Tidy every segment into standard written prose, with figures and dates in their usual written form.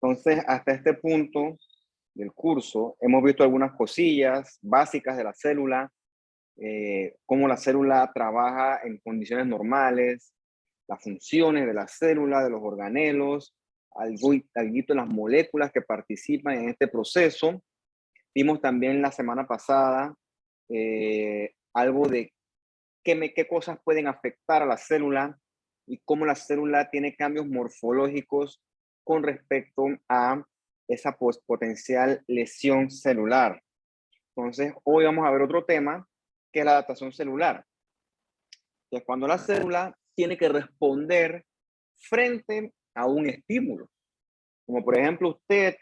Entonces, hasta este punto del curso, hemos visto algunas cosillas básicas de la célula, cómo la célula trabaja en condiciones normales, las funciones de la célula, de los organelos, algo de las moléculas que participan en este proceso. Vimos también la semana pasada algo de qué cosas pueden afectar a la célula y cómo la célula tiene cambios morfológicos con respecto a esa potencial lesión celular. Entonces, hoy vamos a ver otro tema, que es la adaptación celular. Que es cuando la célula tiene que responder frente a un estímulo. Como por ejemplo usted,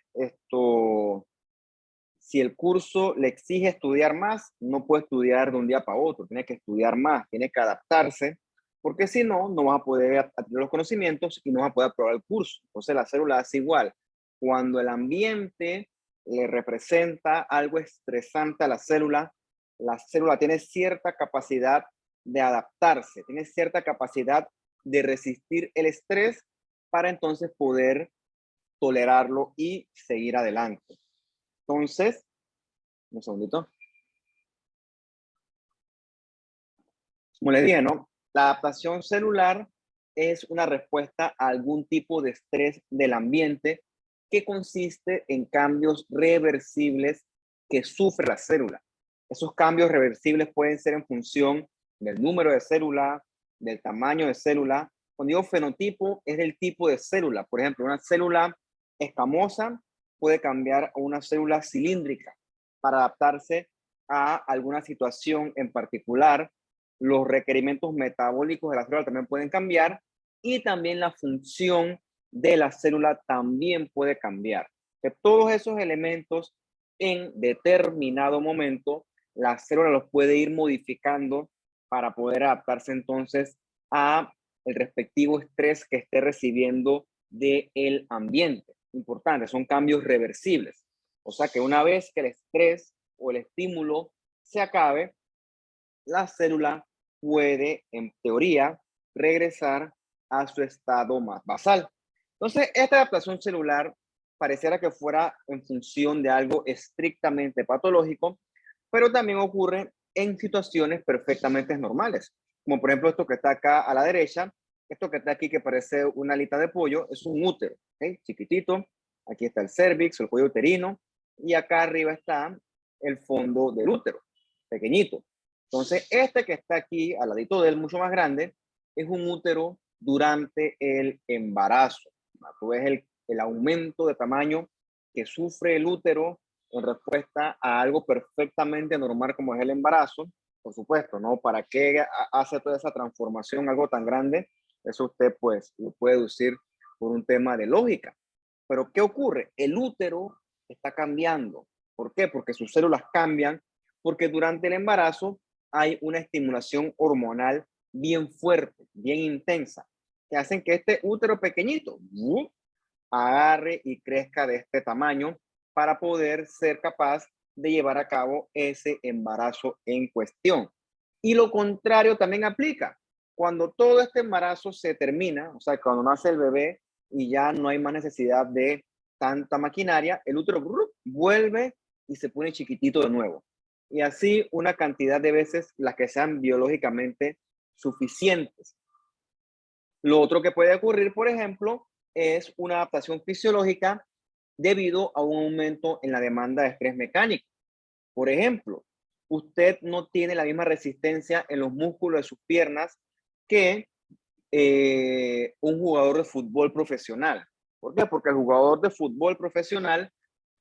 si el curso le exige estudiar más, no puede estudiar de un día para otro, tiene que estudiar más, tiene que adaptarse, porque si no, no vas a poder adquirir los conocimientos y no vas a poder aprobar el curso. Entonces la célula hace igual. Cuando el ambiente le representa algo estresante a la célula tiene cierta capacidad de adaptarse, tiene cierta capacidad de resistir el estrés para entonces poder tolerarlo y seguir adelante. Entonces, un segundito. Como les dije, ¿no? La adaptación celular es una respuesta a algún tipo de estrés del ambiente que consiste en cambios reversibles que sufre la célula. Esos cambios reversibles pueden ser en función del número de célula, del tamaño de célula. Cuando digo fenotipo, es del tipo de célula. Por ejemplo, una célula escamosa puede cambiar a una célula cilíndrica para adaptarse a alguna situación en particular. Los requerimientos metabólicos de la célula también pueden cambiar y también la función de la célula también puede cambiar. De todos esos elementos en determinado momento, la célula los puede ir modificando para poder adaptarse entonces a el respectivo estrés que esté recibiendo del ambiente. Importante, son cambios reversibles. O sea que una vez que el estrés o el estímulo se acabe, la célula puede, en teoría, regresar a su estado más basal. Entonces, esta adaptación celular pareciera que fuera en función de algo estrictamente patológico, pero también ocurre en situaciones perfectamente normales, como por ejemplo esto que está acá a la derecha, esto que está aquí que parece una alita de pollo, es un útero, ¿okay? Chiquitito, aquí está el cervix, el cuello uterino, y acá arriba está el fondo del útero, pequeñito. Entonces, este que está aquí, al ladito de él, mucho más grande, es un útero durante el embarazo. Tú ves el aumento de tamaño que sufre el útero en respuesta a algo perfectamente normal como es el embarazo. Por supuesto, ¿no? ¿Para qué hace toda esa transformación algo tan grande? Eso usted pues lo puede deducir por un tema de lógica. Pero ¿qué ocurre? El útero está cambiando. ¿Por qué? Porque sus células cambian, porque durante el embarazo hay una estimulación hormonal bien fuerte, bien intensa, que hacen que este útero pequeñito agarre y crezca de este tamaño para poder ser capaz de llevar a cabo ese embarazo en cuestión. Y lo contrario también aplica. Cuando todo este embarazo se termina, o sea, cuando nace el bebé y ya no hay más necesidad de tanta maquinaria, el útero vuelve y se pone chiquitito de nuevo. Y así una cantidad de veces las que sean biológicamente suficientes. Lo otro que puede ocurrir, por ejemplo, es una adaptación fisiológica debido a un aumento en la demanda de estrés mecánico. Por ejemplo, usted no tiene la misma resistencia en los músculos de sus piernas que un jugador de fútbol profesional. ¿Por qué? Porque el jugador de fútbol profesional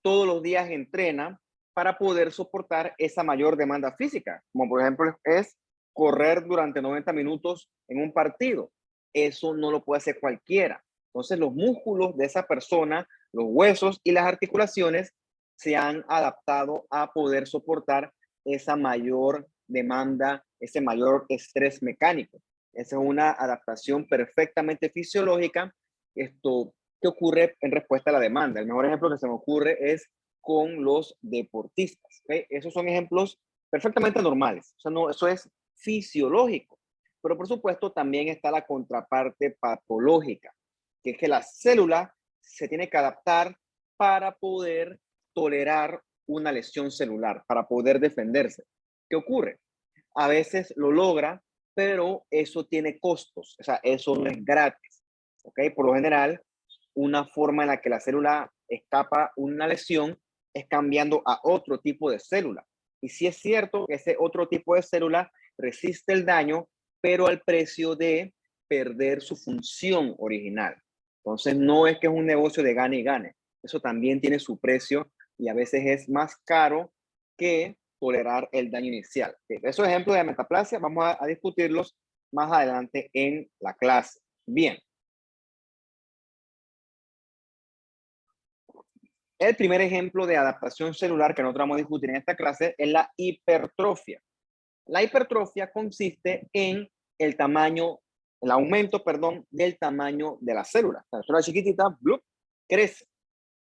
todos los días entrena para poder soportar esa mayor demanda física, como por ejemplo es correr durante 90 minutos en un partido. Eso no lo puede hacer cualquiera. Entonces los músculos de esa persona, los huesos y las articulaciones se han adaptado a poder soportar esa mayor demanda, ese mayor estrés mecánico. Esa es una adaptación perfectamente fisiológica. Esto que ocurre en respuesta a la demanda. El mejor ejemplo que se me ocurre es con los deportistas. ¿Okay? Esos son ejemplos perfectamente normales. O sea, no, eso es fisiológico. Pero por supuesto también está la contraparte patológica, que es que la célula se tiene que adaptar para poder tolerar una lesión celular, para poder defenderse. ¿Qué ocurre? A veces lo logra, pero eso tiene costos, o sea, eso no es gratis, ¿ok? Por lo general, una forma en la que la célula escapa una lesión es cambiando a otro tipo de célula. Y sí es cierto que ese otro tipo de célula resiste el daño, pero al precio de perder su función original. Entonces, no es que es un negocio de gane y gane. Eso también tiene su precio y a veces es más caro que tolerar el daño inicial. Esos ejemplos de metaplasia vamos a discutirlos más adelante en la clase. Bien. El primer ejemplo de adaptación celular que nosotros vamos a discutir en esta clase es la hipertrofia. La hipertrofia consiste en el tamaño, el aumento, perdón, del tamaño de la célula. La célula chiquitita, ¡blup!, crece.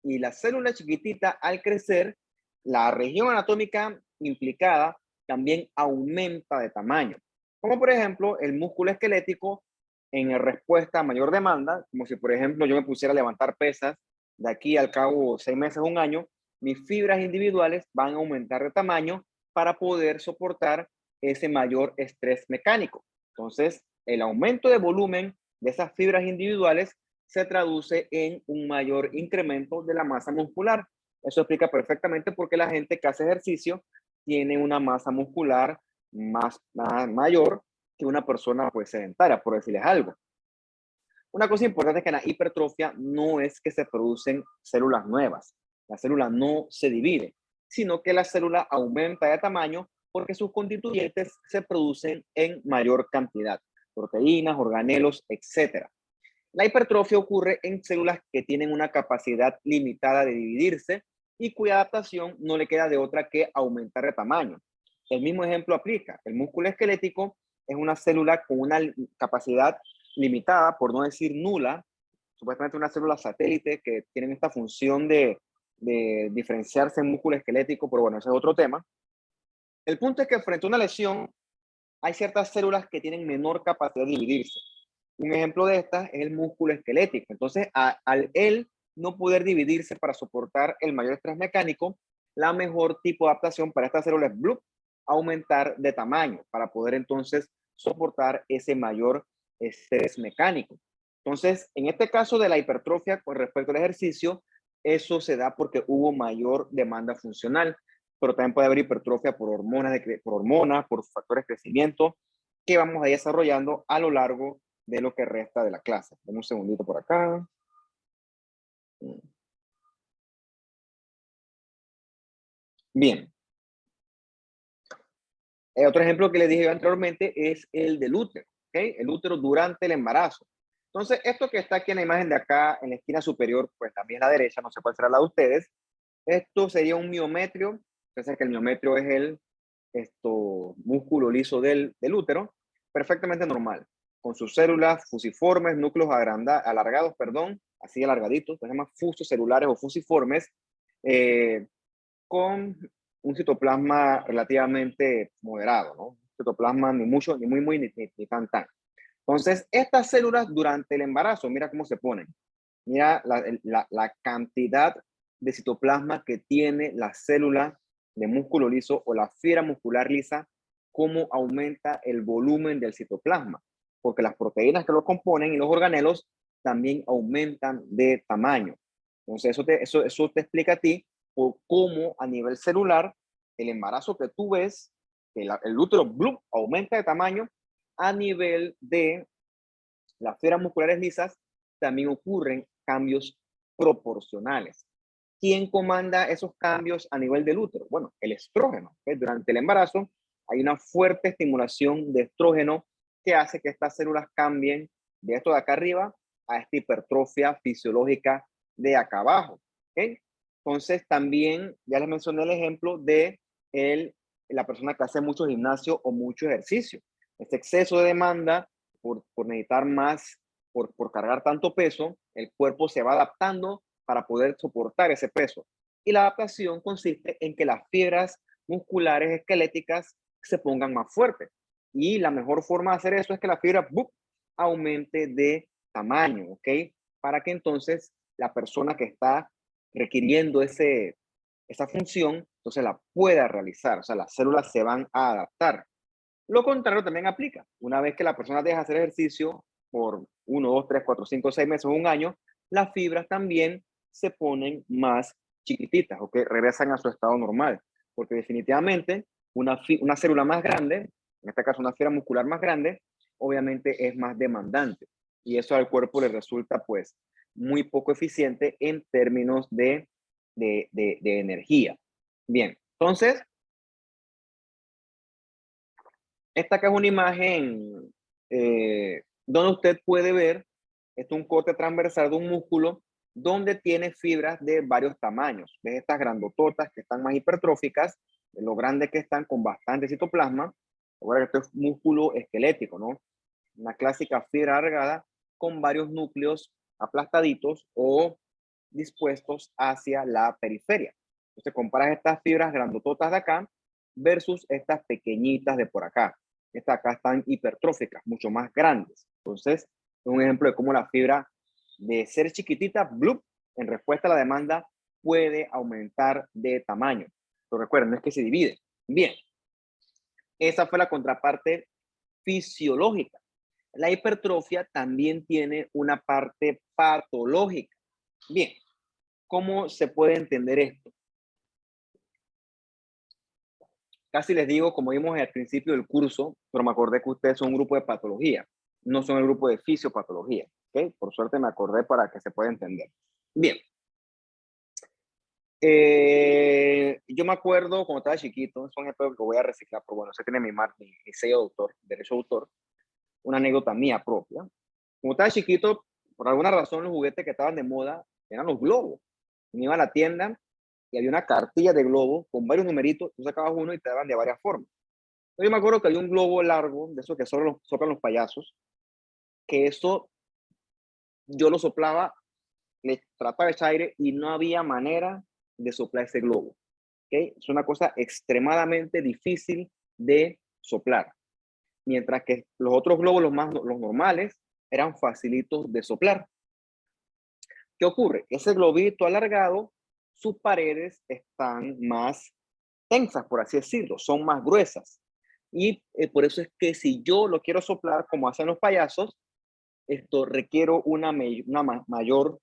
Y la célula chiquitita, al crecer, la región anatómica implicada también aumenta de tamaño. Como por ejemplo, el músculo esquelético en respuesta a mayor demanda, como si por ejemplo yo me pusiera a levantar pesas de aquí al cabo 6 meses, un año, mis fibras individuales van a aumentar de tamaño para poder soportar ese mayor estrés mecánico. Entonces, el aumento de volumen de esas fibras individuales se traduce en un mayor incremento de la masa muscular. Eso explica perfectamente por qué la gente que hace ejercicio tiene una masa muscular más mayor que una persona pues sedentaria, por decirles algo. Una cosa importante es que en la hipertrofia no es que se producen células nuevas. La célula no se divide, sino que la célula aumenta de tamaño porque sus constituyentes se producen en mayor cantidad, proteínas, organelos, etc. La hipertrofia ocurre en células que tienen una capacidad limitada de dividirse y cuya adaptación no le queda de otra que aumentar de tamaño. El mismo ejemplo aplica. El músculo esquelético es una célula con una capacidad limitada, por no decir nula, supuestamente una célula satélite que tienen esta función de diferenciarse en músculo esquelético, pero bueno, ese es otro tema. El punto es que frente a una lesión hay ciertas células que tienen menor capacidad de dividirse. Un ejemplo de estas es el músculo esquelético. Entonces, al él no poder dividirse para soportar el mayor estrés mecánico, la mejor tipo de adaptación para esta célula es bloop, aumentar de tamaño para poder entonces soportar ese mayor estrés mecánico. Entonces, en este caso de la hipertrofia con respecto al ejercicio, eso se da porque hubo mayor demanda funcional, pero también puede haber hipertrofia por hormonas, por factores de crecimiento que vamos a ir desarrollando a lo largo de lo que resta de la clase. Dame un segundito por acá. Bien. Otro ejemplo que les dije anteriormente es el del útero, ¿ok? El útero durante el embarazo. Entonces, esto que está aquí en la imagen de acá, en la esquina superior, pues también la derecha, no sé cuál será la de ustedes. Esto sería un miometrio. Entonces, que el miometrio es el músculo liso del útero, perfectamente normal, con sus células fusiformes, núcleos alargados, perdón, así alargaditos, se llaman fusos celulares o fusiformes, con un citoplasma relativamente moderado, ¿no? Citoplasma ni mucho, ni muy, ni tan. Entonces, estas células durante el embarazo, mira cómo se ponen. Mira la cantidad de citoplasma que tiene la célula de músculo liso o la fibra muscular lisa, cómo aumenta el volumen del citoplasma, porque las proteínas que lo componen y los organelos también aumentan de tamaño. Entonces, eso te explica a ti por cómo a nivel celular el embarazo que tú ves, el útero bloop, aumenta de tamaño, a nivel de las fibras musculares lisas también ocurren cambios proporcionales. ¿Quién comanda esos cambios a nivel del útero? Bueno, el estrógeno. ¿Okay? Durante el embarazo hay una fuerte estimulación de estrógeno que hace que estas células cambien de esto de acá arriba a esta hipertrofia fisiológica de acá abajo. ¿Okay? Entonces, también ya les mencioné el ejemplo de la persona que hace mucho gimnasio o mucho ejercicio. Este exceso de demanda por necesitar más, por cargar tanto peso, el cuerpo se va adaptando para poder soportar ese peso. Y la adaptación consiste en que las fibras musculares esqueléticas se pongan más fuertes. Y la mejor forma de hacer eso es que la fibra aumente de tamaño, ¿ok? Para que entonces la persona que está requiriendo esa función, entonces la pueda realizar. O sea, las células se van a adaptar. Lo contrario también aplica. Una vez que la persona deja de hacer ejercicio por 1, 2, 3, 4, 5, 6 meses o un año, las fibras también se ponen más chiquititas o que regresan a su estado normal. Porque definitivamente una célula más grande, en este caso una fibra muscular más grande, obviamente es más demandante. Y eso al cuerpo le resulta pues muy poco eficiente en términos de energía. Bien, entonces, esta acá es una imagen donde usted puede ver, esto es un corte transversal de un músculo donde tiene fibras de varios tamaños. ¿Ves estas grandototas que están más hipertróficas? Lo grandes que están con bastante citoplasma. Ahora esto es músculo esquelético, ¿no? Una clásica fibra alargada con varios núcleos aplastaditos o dispuestos hacia la periferia. Entonces comparas estas fibras grandototas de acá versus estas pequeñitas de por acá. Estas acá están hipertróficas, mucho más grandes. Entonces, es un ejemplo de cómo la fibra de ser chiquitita, ¡blup!, en respuesta a la demanda, puede aumentar de tamaño. Pero recuerden, no es que se divide. Bien, esa fue la contraparte fisiológica. La hipertrofia también tiene una parte patológica. Bien, ¿cómo se puede entender esto? Casi les digo, como vimos al principio del curso, pero me acordé que ustedes son un grupo de patología, no son el grupo de fisiopatología. ¿Okay? Por suerte me acordé para que se pueda entender. Bien. Yo me acuerdo cuando estaba chiquito, es un ejemplo que voy a reciclar, pero bueno, ese tiene mi sello de autor, derecho de autor, una anécdota mía propia. Como estaba chiquito, por alguna razón los juguetes que estaban de moda eran los globos. Me iba a la tienda y había una cartilla de globos con varios numeritos, tú sacabas uno y te daban de varias formas. Yo me acuerdo que había un globo largo, de esos que solo soplan los payasos, que eso yo lo soplaba, le trataba de echar aire y no había manera de soplar ese globo. ¿Okay? Es una cosa extremadamente difícil de soplar. Mientras que los otros globos, los normales, eran facilitos de soplar. ¿Qué ocurre? Ese globito alargado, sus paredes están más tensas, por así decirlo, son más gruesas. Y por eso es que si yo lo quiero soplar como hacen los payasos, esto requiero una mayor,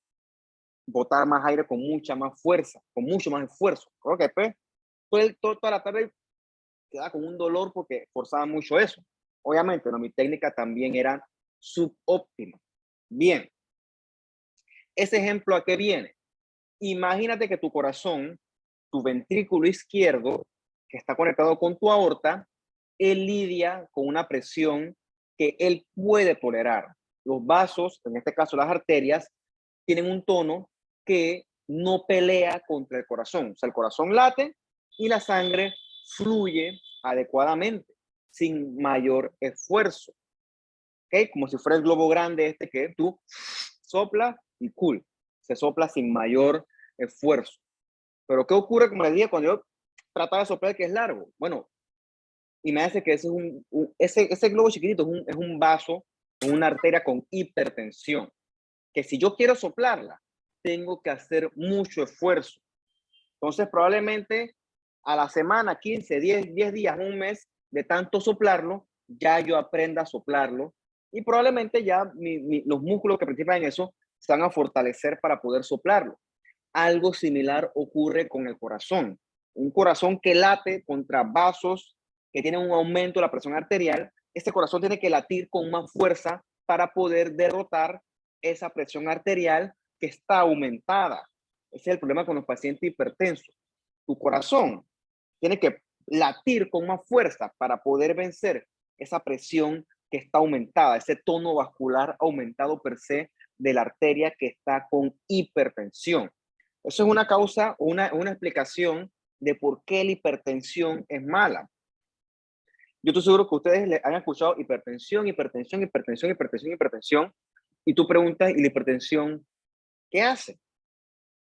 botar más aire con mucha más fuerza, con mucho más esfuerzo. Creo que pues, toda la tarde quedaba con un dolor porque forzaba mucho eso. Obviamente, ¿no? Mi técnica también era subóptima. Bien, ese ejemplo a qué viene. Imagínate que tu corazón, tu ventrículo izquierdo, que está conectado con tu aorta, él lidia con una presión que él puede tolerar. Los vasos, en este caso las arterias, tienen un tono que no pelea contra el corazón. O sea, el corazón late y la sangre fluye adecuadamente, sin mayor esfuerzo. ¿Okay? Como si fuera el globo grande este que tú soplas y cool. Se sopla sin mayor esfuerzo. Pero ¿qué ocurre, como les dije, cuando yo trataba de soplar que es largo? Bueno, y me hace que ese globo chiquitito es un vaso, una arteria con hipertensión, que si yo quiero soplarla, tengo que hacer mucho esfuerzo. Entonces, probablemente a la semana, 15, 10 días, un mes de tanto soplarlo, ya yo aprenda a soplarlo y probablemente ya los músculos que participan en eso se van a fortalecer para poder soplarlo. Algo similar ocurre con el corazón. Un corazón que late contra vasos que tienen un aumento de la presión arterial, este corazón tiene que latir con más fuerza para poder derrotar esa presión arterial que está aumentada. Ese es el problema con los pacientes hipertensos. Tu corazón tiene que latir con más fuerza para poder vencer esa presión que está aumentada, ese tono vascular aumentado per se de la arteria que está con hipertensión. Eso es una causa, una explicación de por qué la hipertensión es mala. Yo estoy seguro que ustedes le han escuchado hipertensión, hipertensión, hipertensión, hipertensión, hipertensión, y tú preguntas, ¿y la hipertensión qué hace?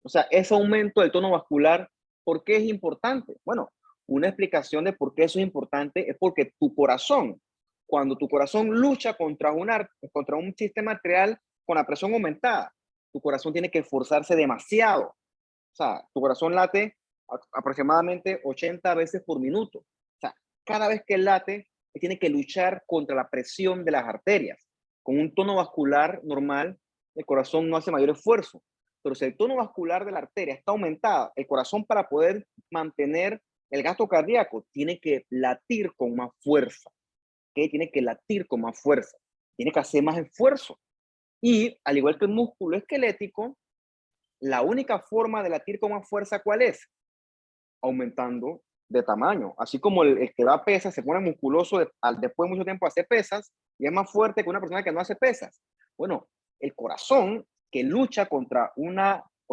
O sea, ese aumento del tono vascular, ¿por qué es importante? Bueno, una explicación de por qué eso es importante es porque tu corazón, cuando tu corazón lucha contra un sistema arterial con la presión aumentada, tu corazón tiene que esforzarse demasiado. O sea, tu corazón late aproximadamente 80 veces por minuto. O sea, cada vez que late, tiene que luchar contra la presión de las arterias. Con un tono vascular normal, el corazón no hace mayor esfuerzo. Pero si el tono vascular de la arteria está aumentado, el corazón, para poder mantener el gasto cardíaco, tiene que latir con más fuerza. ¿Okay? Tiene que latir con más fuerza. Tiene que hacer más esfuerzo. Y al igual que el músculo esquelético, la única forma de latir con más fuerza, ¿cuál es? Aumentando de tamaño. Así como el que da pesas se pone musculoso después de mucho tiempo hace pesas y es más fuerte que una persona que no hace pesas. Bueno, el corazón que lucha contra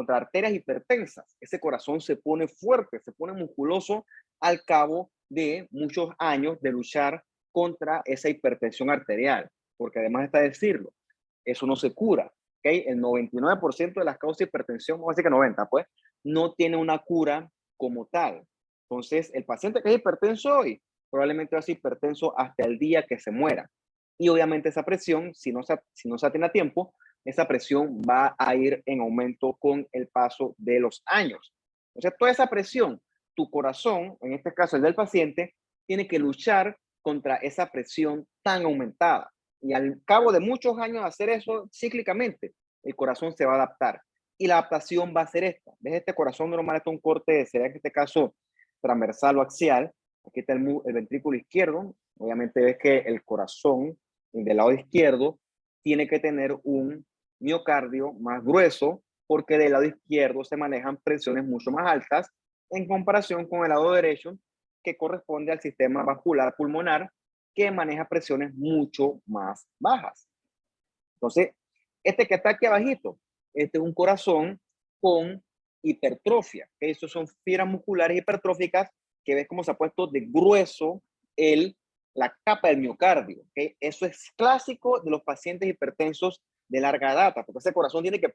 arterias hipertensas, ese corazón se pone fuerte, se pone musculoso al cabo de muchos años de luchar contra esa hipertensión arterial, porque además está decirlo, eso no se cura. ¿Okay? El 99% de las causas de hipertensión, vamos a decir que 90, pues, no tiene una cura como tal. Entonces, el paciente que es hipertenso hoy, probablemente va a ser hipertenso hasta el día que se muera. Y obviamente esa presión, si no se atiende a tiempo, esa presión va a ir en aumento con el paso de los años. Entonces, toda esa presión, tu corazón, en este caso el del paciente, tiene que luchar contra esa presión tan aumentada. Y al cabo de muchos años de hacer eso cíclicamente, el corazón se va a adaptar. Y la adaptación va a ser esta. ¿Ves este corazón normal? Está un corte, sería en este caso transversal o axial. Aquí está el ventrículo izquierdo. Obviamente ves que el corazón del lado izquierdo tiene que tener un miocardio más grueso, porque del lado izquierdo se manejan presiones mucho más altas en comparación con el lado derecho, que corresponde al sistema vascular pulmonar, que maneja presiones mucho más bajas. Entonces, este que está aquí abajito, este es un corazón con hipertrofia. ¿Okay? Estos son fibras musculares hipertróficas que ves cómo se ha puesto de grueso la capa del miocardio. ¿Okay? Eso es clásico de los pacientes hipertensos de larga data, porque ese corazón tiene que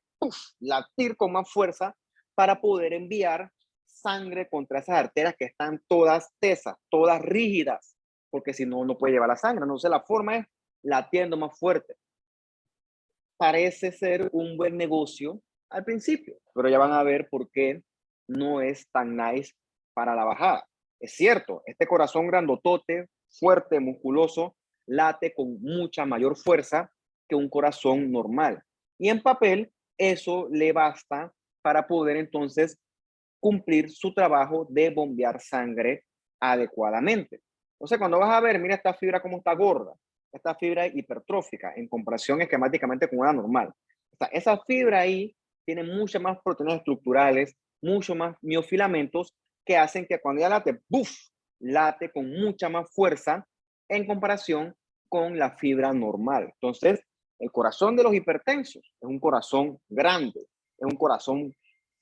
latir con más fuerza para poder enviar sangre contra esas arterias que están todas tesas, todas rígidas, porque si no, no puede llevar la sangre. Entonces la forma es latiendo más fuerte. Parece ser un buen negocio al principio, pero ya van a ver por qué no es tan nice para la bajada. Es cierto, este corazón grandotote, fuerte, musculoso, late con mucha mayor fuerza que un corazón normal. Y en papel, eso le basta para poder entonces cumplir su trabajo de bombear sangre adecuadamente. Entonces, cuando vas a ver, mira esta fibra cómo está gorda, esta fibra hipertrófica en comparación esquemáticamente con una normal. O sea, esa fibra ahí tiene muchas más proteínas estructurales, mucho más miofilamentos que hacen que cuando ya late, ¡buf!, late con mucha más fuerza en comparación con la fibra normal. Entonces, el corazón de los hipertensos es un corazón grande, es un corazón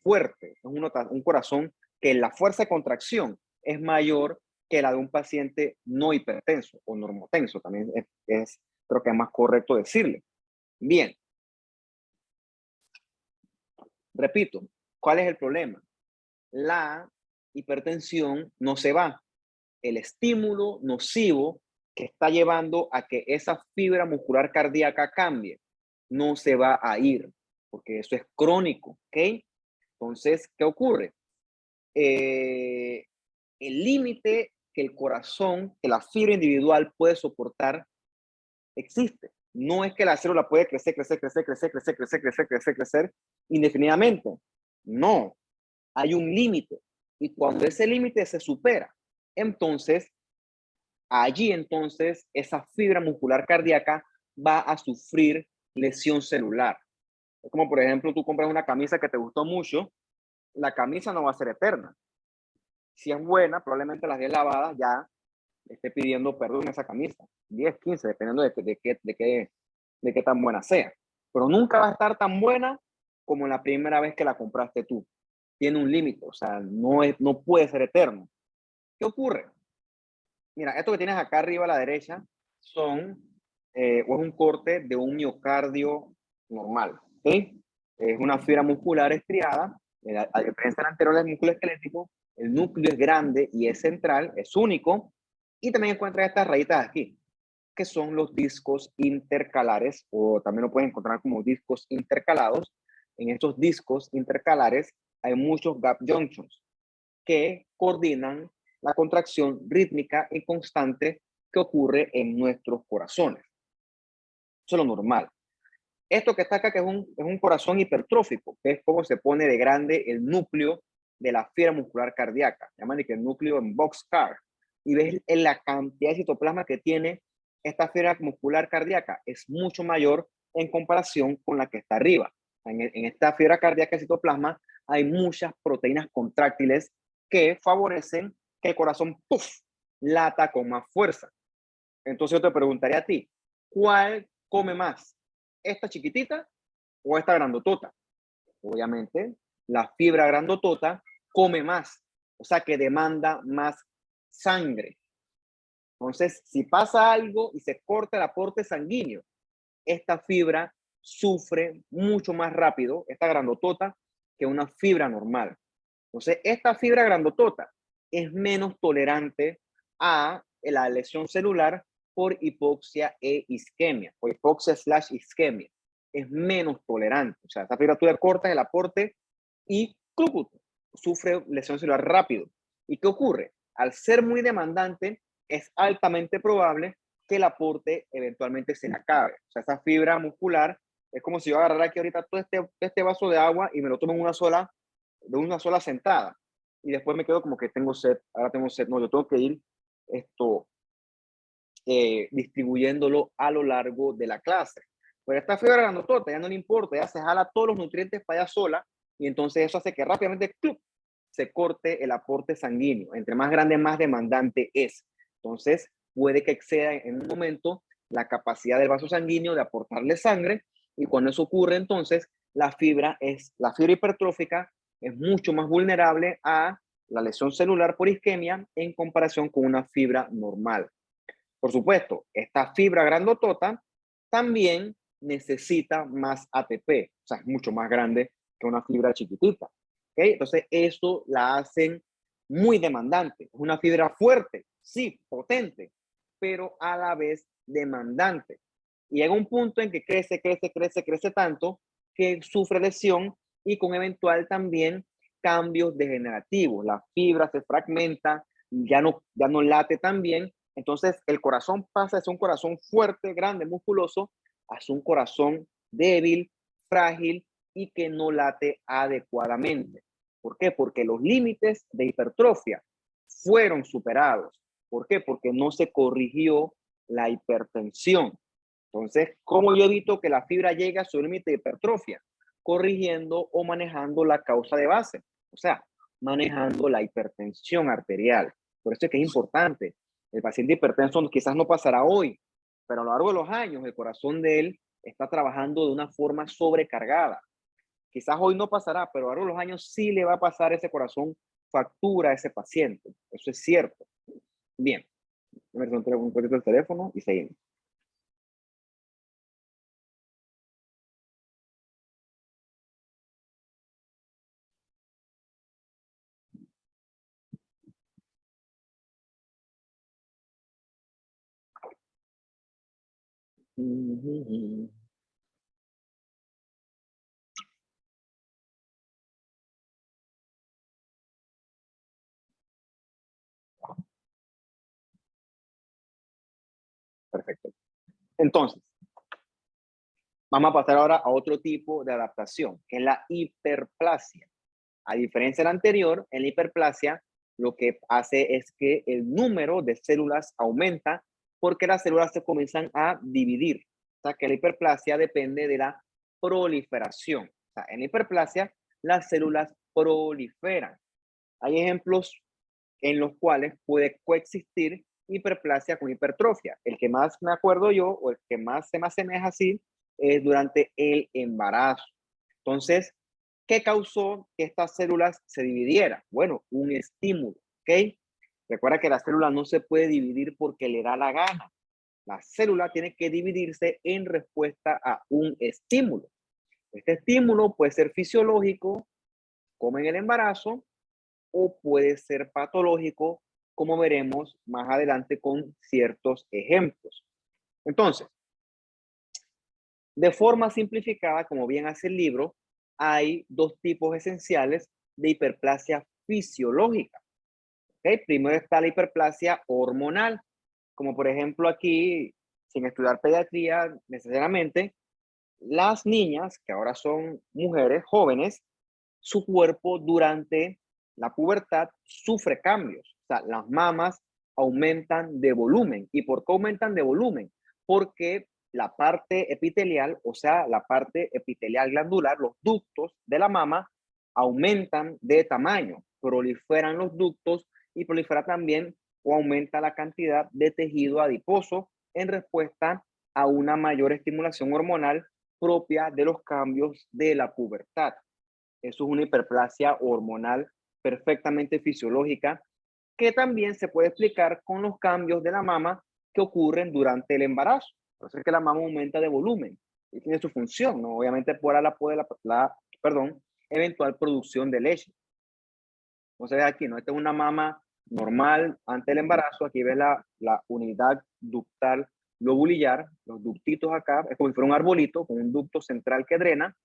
fuerte, es un corazón que la fuerza de contracción es mayor que la de un paciente no hipertenso o normotenso, también creo que es más correcto decirle. Bien, repito, ¿cuál es el problema? La hipertensión no se va. El estímulo nocivo que está llevando a que esa fibra muscular cardíaca cambie no se va a ir, porque eso es crónico, ¿ok? Entonces, ¿qué ocurre? El límite que el corazón, que la fibra individual puede soportar, existe. No es que la célula puede crecer indefinidamente. No, hay un límite. Y cuando ese límite se supera, entonces, esa fibra muscular cardíaca va a sufrir lesión celular. Es como, por ejemplo, tú compras una camisa que te gustó mucho, la camisa no va a ser eterna. Si es buena, probablemente las 10 lavadas ya esté pidiendo perdón esa camisa. 10, 15, dependiendo de qué tan buena sea. Pero nunca va a estar tan buena como la primera vez que la compraste tú. Tiene un límite, o sea, no puede ser eterno. ¿Qué ocurre? Mira, esto que tienes acá arriba a la derecha o es un corte de un miocardio normal. ¿Okay? Es una fibra muscular estriada. A diferencia del anterior del músculo esquelético, el núcleo es grande y es central, es único. Y también encuentras estas rayitas aquí, que son los discos intercalares, o también lo puedes encontrar como discos intercalados, en estos discos intercalares hay muchos gap junctions que coordinan la contracción rítmica y constante que ocurre en nuestros corazones. Eso es lo normal. Esto que está acá, que es un corazón hipertrófico, que es como se pone de grande el núcleo de la fibra muscular cardíaca. Llaman que el núcleo en boxcar. Y ves la cantidad de citoplasma que tiene esta fibra muscular cardíaca. Es mucho mayor en comparación con la que está arriba. En esta fibra cardíaca de citoplasma hay muchas proteínas contráctiles que favorecen que el corazón ¡puf! Lata con más fuerza. Entonces yo te preguntaría a ti, ¿cuál come más? ¿Esta chiquitita o esta grandotota? Obviamente, la fibra grandotota come más, o sea que demanda más sangre. Entonces, si pasa algo y se corta el aporte sanguíneo, esta fibra sufre mucho más rápido, esta grandotota, que una fibra normal. Entonces, esta fibra grandotota es menos tolerante a la lesión celular por hipoxia e isquemia, o hipoxia/isquemia. Es menos tolerante. O sea, esta fibra tú le cortas el aporte y sufre lesión celular rápido. ¿Y qué ocurre? Al ser muy demandante, es altamente probable que el aporte eventualmente se le acabe. O sea, esa fibra muscular es como si yo agarrara aquí ahorita todo este vaso de agua y me lo tomo en de una sola sentada. Y después me quedo como que tengo sed, ahora tengo sed. No, yo tengo que ir distribuyéndolo a lo largo de la clase. Pero esta fibra grandotota ya no le importa, ya se jala todos los nutrientes para allá sola y entonces eso hace que rápidamente se corte el aporte sanguíneo. Entre más grande, más demandante es. Entonces puede que exceda en un momento la capacidad del vaso sanguíneo de aportarle sangre y cuando eso ocurre entonces la fibra hipertrófica es mucho más vulnerable a la lesión celular por isquemia en comparación con una fibra normal. Por supuesto, esta fibra grandotota también necesita más ATP, o sea, es mucho más grande que una fibra chiquitita. ¿Okay? Entonces, eso la hacen muy demandante. Es una fibra fuerte, sí, potente, pero a la vez demandante. Y llega un punto en que crece tanto que sufre lesión y con eventual también cambios degenerativos. La fibra se fragmenta, ya no late tan bien. Entonces, el corazón pasa de ser un corazón fuerte, grande, musculoso, a ser un corazón débil, frágil y que no late adecuadamente. ¿Por qué? Porque los límites de hipertrofia fueron superados. ¿Por qué? Porque no se corrigió la hipertensión. Entonces, ¿cómo yo evito que la fibra llegue a su límite de hipertrofia? Corrigiendo o manejando la causa de base, o sea, manejando la hipertensión arterial. Por eso es que es importante. El paciente hipertenso quizás no pasará hoy, pero a lo largo de los años el corazón de él está trabajando de una forma sobrecargada. Quizás hoy no pasará, pero a lo largo de los años sí le va a pasar ese corazón factura a ese paciente. Eso es cierto. Bien, me un poquito el teléfono y seguimos. Perfecto. Entonces, vamos a pasar ahora a otro tipo de adaptación, que es la hiperplasia. A diferencia de la anterior, en la hiperplasia lo que hace es que el número de células aumenta porque las células se comienzan a dividir. O sea, que la hiperplasia depende de la proliferación. O sea, en la hiperplasia las células proliferan. Hay ejemplos en los cuales puede coexistir hiperplasia con hipertrofia. El que más me acuerdo yo, o el que más se me asemeja así, es durante el embarazo. Entonces, ¿qué causó que estas células se dividieran? Bueno, un estímulo, ¿ok? Recuerda que la célula no se puede dividir porque le da la gana. La célula tiene que dividirse en respuesta a un estímulo. Este estímulo puede ser fisiológico, como en el embarazo, o puede ser patológico, como veremos más adelante con ciertos ejemplos. Entonces, de forma simplificada, como bien hace el libro, hay dos tipos esenciales de hiperplasia fisiológica. ¿Okay? Primero está la hiperplasia hormonal, como por ejemplo aquí, sin estudiar pediatría necesariamente, las niñas, que ahora son mujeres jóvenes, su cuerpo durante la pubertad sufre cambios. O sea, las mamas aumentan de volumen. ¿Y por qué aumentan de volumen? Porque la parte epitelial, o sea, la parte epitelial glandular, los ductos de la mama, aumentan de tamaño, proliferan los ductos y prolifera también o aumenta la cantidad de tejido adiposo en respuesta a una mayor estimulación hormonal propia de los cambios de la pubertad. Eso es una hiperplasia hormonal perfectamente fisiológica que también se puede explicar con los cambios de la mama que ocurren durante el embarazo. Por eso es que la mama aumenta de volumen y tiene su función, ¿no? Obviamente por la eventual producción de leche. Entonces aquí, ¿no? Esta es una mama normal ante el embarazo. Aquí ves la unidad ductal lobulillar, los ductitos acá, es como si fuera un arbolito con un ducto central que drena,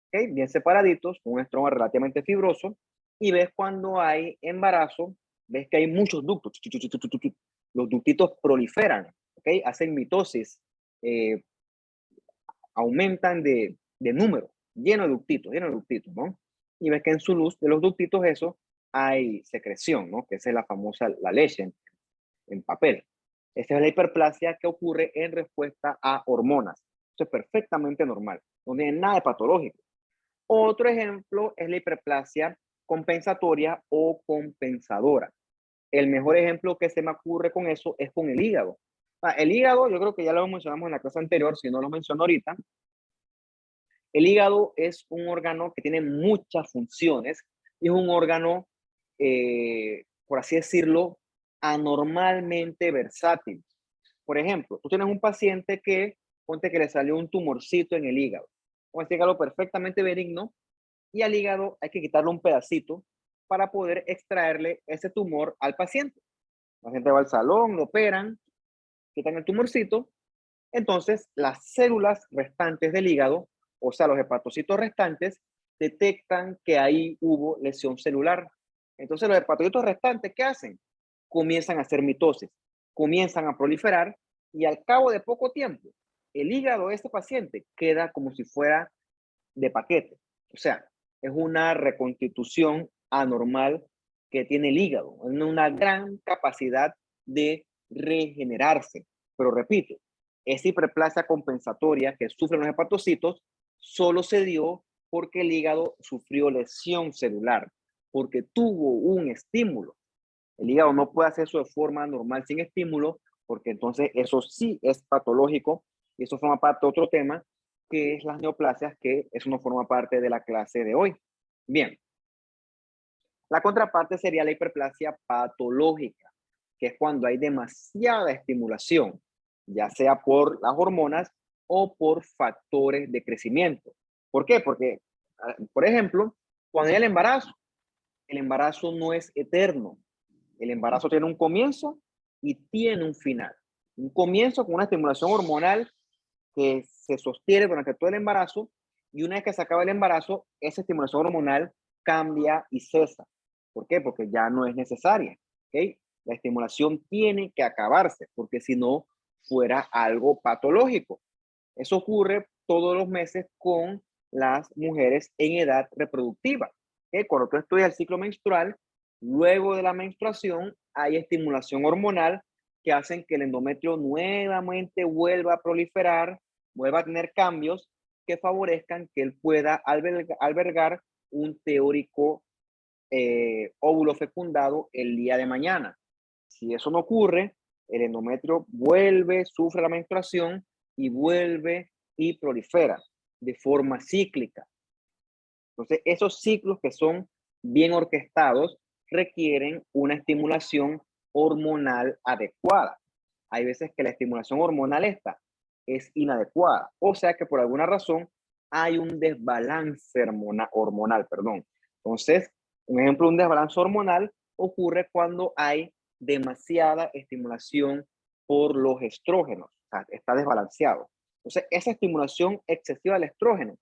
¿okay? Bien separaditos, con un estroma relativamente fibroso, y ves cuando hay embarazo, ves que hay muchos ductos, los ductitos proliferan, ¿okay? Hacen mitosis, eh, aumentan de número, lleno de ductitos, ¿no? Y ves que en su luz de los ductitos eso hay secreción, ¿no? Que esa es la famosa, la leche en papel. Esta es la hiperplasia que ocurre en respuesta a hormonas. Esto es perfectamente normal, no tiene nada de patológico. Otro ejemplo es la hiperplasia compensatoria o compensadora. El mejor ejemplo que se me ocurre con eso es con el hígado. El hígado, yo creo que ya lo mencionamos en la clase anterior, si no lo menciono ahorita. El hígado es un órgano que tiene muchas funciones y es un órgano, por así decirlo, anormalmente versátil. Por ejemplo, tú tienes un paciente que, ponte que le salió un tumorcito en el hígado. Un hígado perfectamente benigno, y al hígado hay que quitarle un pedacito para poder extraerle ese tumor al paciente. La gente va al salón, lo operan, quitan el tumorcito, entonces las células restantes del hígado, o sea, los hepatocitos restantes, detectan que ahí hubo lesión celular. Entonces los hepatocitos restantes, ¿qué hacen? Comienzan a hacer mitosis, comienzan a proliferar y al cabo de poco tiempo, el hígado de ese paciente queda como si fuera de paquete. O sea, es una reconstitución anormal que tiene el hígado, una gran capacidad de regenerarse. Pero repito, esa hiperplasia compensatoria que sufren los hepatocitos solo se dio porque el hígado sufrió lesión celular, porque tuvo un estímulo. El hígado no puede hacer eso de forma normal sin estímulo, porque entonces eso sí es patológico y eso forma parte de otro tema, que es las neoplasias, que eso no forma parte de la clase de hoy. Bien, la contraparte sería la hiperplasia patológica, que es cuando hay demasiada estimulación, ya sea por las hormonas o por factores de crecimiento. ¿Por qué? Porque, por ejemplo, cuando hay el embarazo no es eterno. El embarazo tiene un comienzo y tiene un final. Un comienzo con una estimulación hormonal que se sostiene durante todo el embarazo, y una vez que se acaba el embarazo, esa estimulación hormonal cambia y cesa. ¿Por qué? Porque ya no es necesaria. ¿Okay? La estimulación tiene que acabarse, porque si no, fuera algo patológico. Eso ocurre todos los meses con las mujeres en edad reproductiva. ¿Okay? Cuando tú estudias el ciclo menstrual, luego de la menstruación hay estimulación hormonal que hacen que el endometrio nuevamente vuelva a proliferar, vuelva a tener cambios que favorezcan que él pueda albergar un teórico óvulo fecundado el día de mañana. Si eso no ocurre, el endometrio vuelve, sufre la menstruación y vuelve y prolifera de forma cíclica. Entonces, esos ciclos que son bien orquestados requieren una estimulación hormonal adecuada. Hay veces que la estimulación hormonal esta es inadecuada, o sea que por alguna razón hay un desbalance hormonal, perdón. Entonces, un ejemplo de un desbalance hormonal ocurre cuando hay demasiada estimulación por los estrógenos, o sea, está desbalanceado. Entonces, esa estimulación excesiva del estrógeno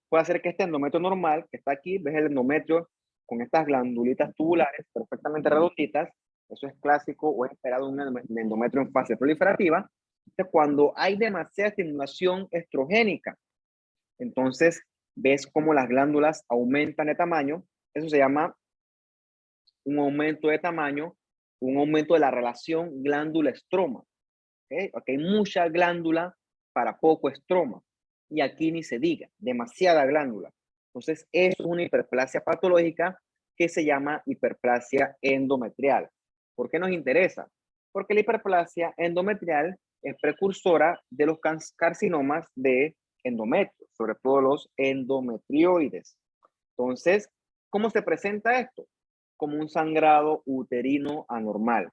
puede hacer que este endometrio normal, que está aquí, ves el endometrio con estas glandulitas tubulares perfectamente redonditas, eso es clásico o es esperado un endometrio en fase proliferativa. Entonces, cuando hay demasiada estimulación estrogénica, entonces ves cómo las glándulas aumentan de tamaño. Eso se llama un aumento de tamaño, un aumento de la relación glándula-estroma. ¿Okay? Aquí hay mucha glándula para poco estroma. Y aquí ni se diga, demasiada glándula. Entonces, eso es una hiperplasia patológica que se llama hiperplasia endometrial. ¿Por qué nos interesa? Porque la hiperplasia endometrial es precursora de los carcinomas de endometrio, sobre todo los endometrioides. Entonces, ¿cómo se presenta esto? Como un sangrado uterino anormal.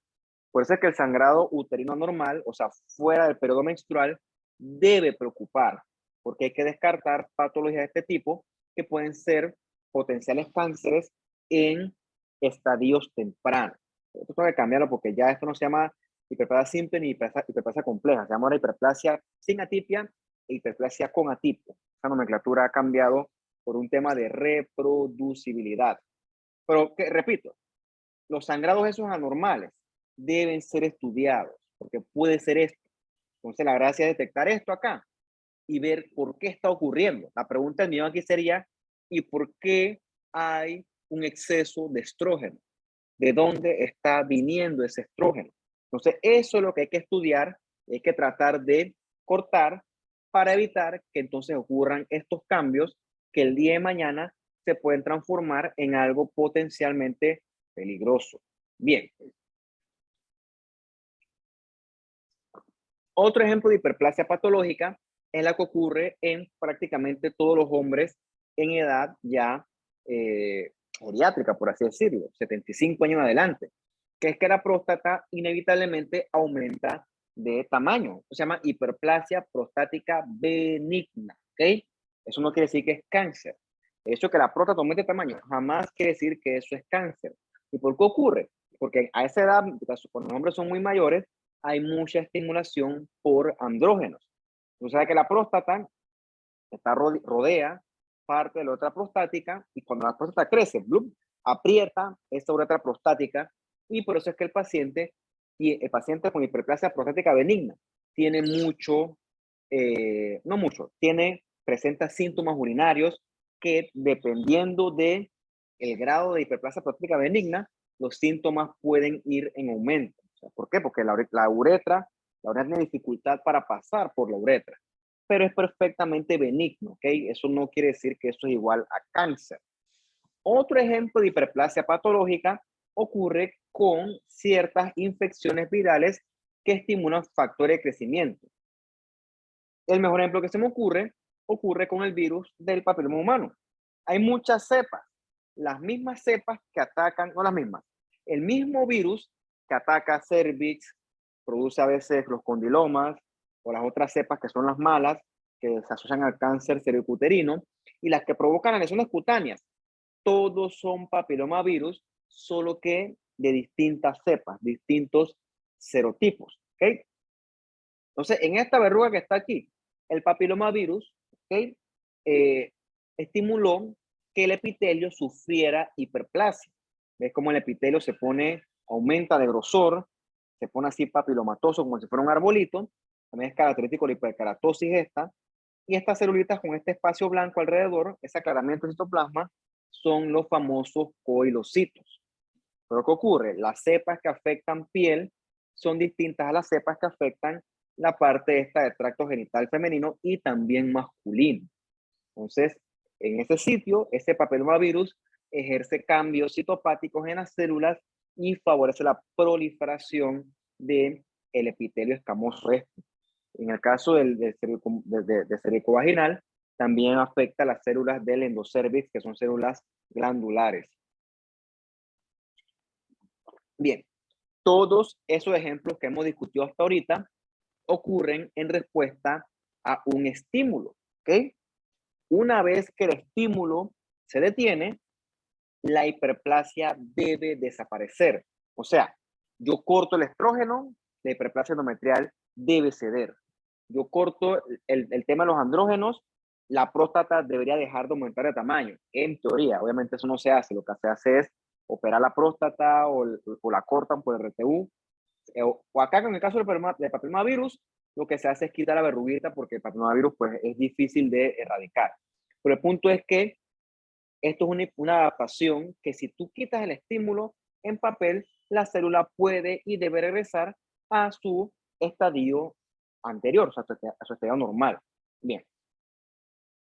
Por eso es que el sangrado uterino anormal, o sea, fuera del periodo menstrual, debe preocupar, porque hay que descartar patologías de este tipo que pueden ser potenciales cánceres en estadios tempranos. Esto tengo que cambiarlo porque ya esto no se llama hiperplasia simple ni hiperplasia compleja, se llama ahora hiperplasia sin atipia e hiperplasia con atipia. Esa nomenclatura ha cambiado por un tema de reproducibilidad. Pero, repito, los sangrados esos anormales deben ser estudiados, porque puede ser esto. Entonces, la gracia es detectar esto acá y ver por qué está ocurriendo. La pregunta del millón aquí sería, ¿y por qué hay un exceso de estrógeno? ¿De dónde está viniendo ese estrógeno? Entonces, eso es lo que hay que estudiar, hay que tratar de cortar para evitar que entonces ocurran estos cambios que el día de mañana se pueden transformar en algo potencialmente peligroso. Bien. Otro ejemplo de hiperplasia patológica es la que ocurre en prácticamente todos los hombres en edad ya geriátrica, por así decirlo, 75 años en adelante, que es que la próstata inevitablemente aumenta de tamaño. Se llama hiperplasia prostática benigna, ¿ok? Eso no quiere decir que es cáncer. Eso que la próstata aumente de tamaño jamás quiere decir que eso es cáncer. ¿Y por qué ocurre? Porque a esa edad, cuando los hombres son muy mayores, hay mucha estimulación por andrógenos. Tú sabes que la próstata está rodea parte de la uretra prostática y cuando la próstata crece, ¡blum!, aprieta esta uretra prostática y por eso es que el paciente con hiperplasia prostática benigna tiene presenta síntomas urinarios que dependiendo de el grado de hiperplasia prostática benigna, los síntomas pueden ir en aumento. O sea, ¿por qué? Porque la uretra tiene dificultad para pasar por la uretra, pero es perfectamente benigno, ¿ok? Eso no quiere decir que eso es igual a cáncer. Otro ejemplo de hiperplasia patológica ocurre con ciertas infecciones virales que estimulan factores de crecimiento. El mejor ejemplo que se me ocurre con el virus del papiloma humano. Hay muchas cepas, las mismas cepas que atacan, no las mismas, el mismo virus que ataca cervix, produce a veces los condilomas o las otras cepas que son las malas, que se asocian al cáncer cervicuterino, y las que provocan las lesiones cutáneas. Todos son papilomavirus, solo que de distintas cepas, distintos serotipos. ¿Ok? Entonces, en esta verruga que está aquí, el papilomavirus, ¿ok?, estimuló que el epitelio sufriera hiperplasia. ¿Ves cómo el epitelio aumenta de grosor, se pone así papilomatoso como si fuera un arbolito? También es característico la hiperkeratosis esta. Y estas celulitas con este espacio blanco alrededor, ese aclaramiento del citoplasma, son los famosos coilocitos. Pero ¿qué ocurre? Las cepas que afectan piel son distintas a las cepas que afectan la parte esta de tracto genital femenino y también masculino. Entonces, en ese sitio, ese papilomavirus ejerce cambios citopáticos en las células y favorece la proliferación del epitelio escamoso este. En el caso del cervicovaginal, también afecta las células del endocervix, que son células glandulares. Bien, todos esos ejemplos que hemos discutido hasta ahorita ocurren en respuesta a un estímulo, ¿ok? Una vez que el estímulo se detiene, la hiperplasia debe desaparecer. O sea, yo corto el estrógeno, la hiperplasia endometrial debe ceder. Yo corto el tema de los andrógenos, la próstata debería dejar de aumentar de tamaño. En teoría, obviamente eso no se hace. Lo que se hace es operar la próstata o la cortan por el RTU. O acá, en el caso del papillomavirus, lo que se hace es quitar la verruguita porque el papillomavirus pues, es difícil de erradicar. Pero el punto es que esto es una adaptación que si tú quitas el estímulo en papel, la célula puede y debe regresar a su estadio anterior, o sea, a su estadio normal. Bien,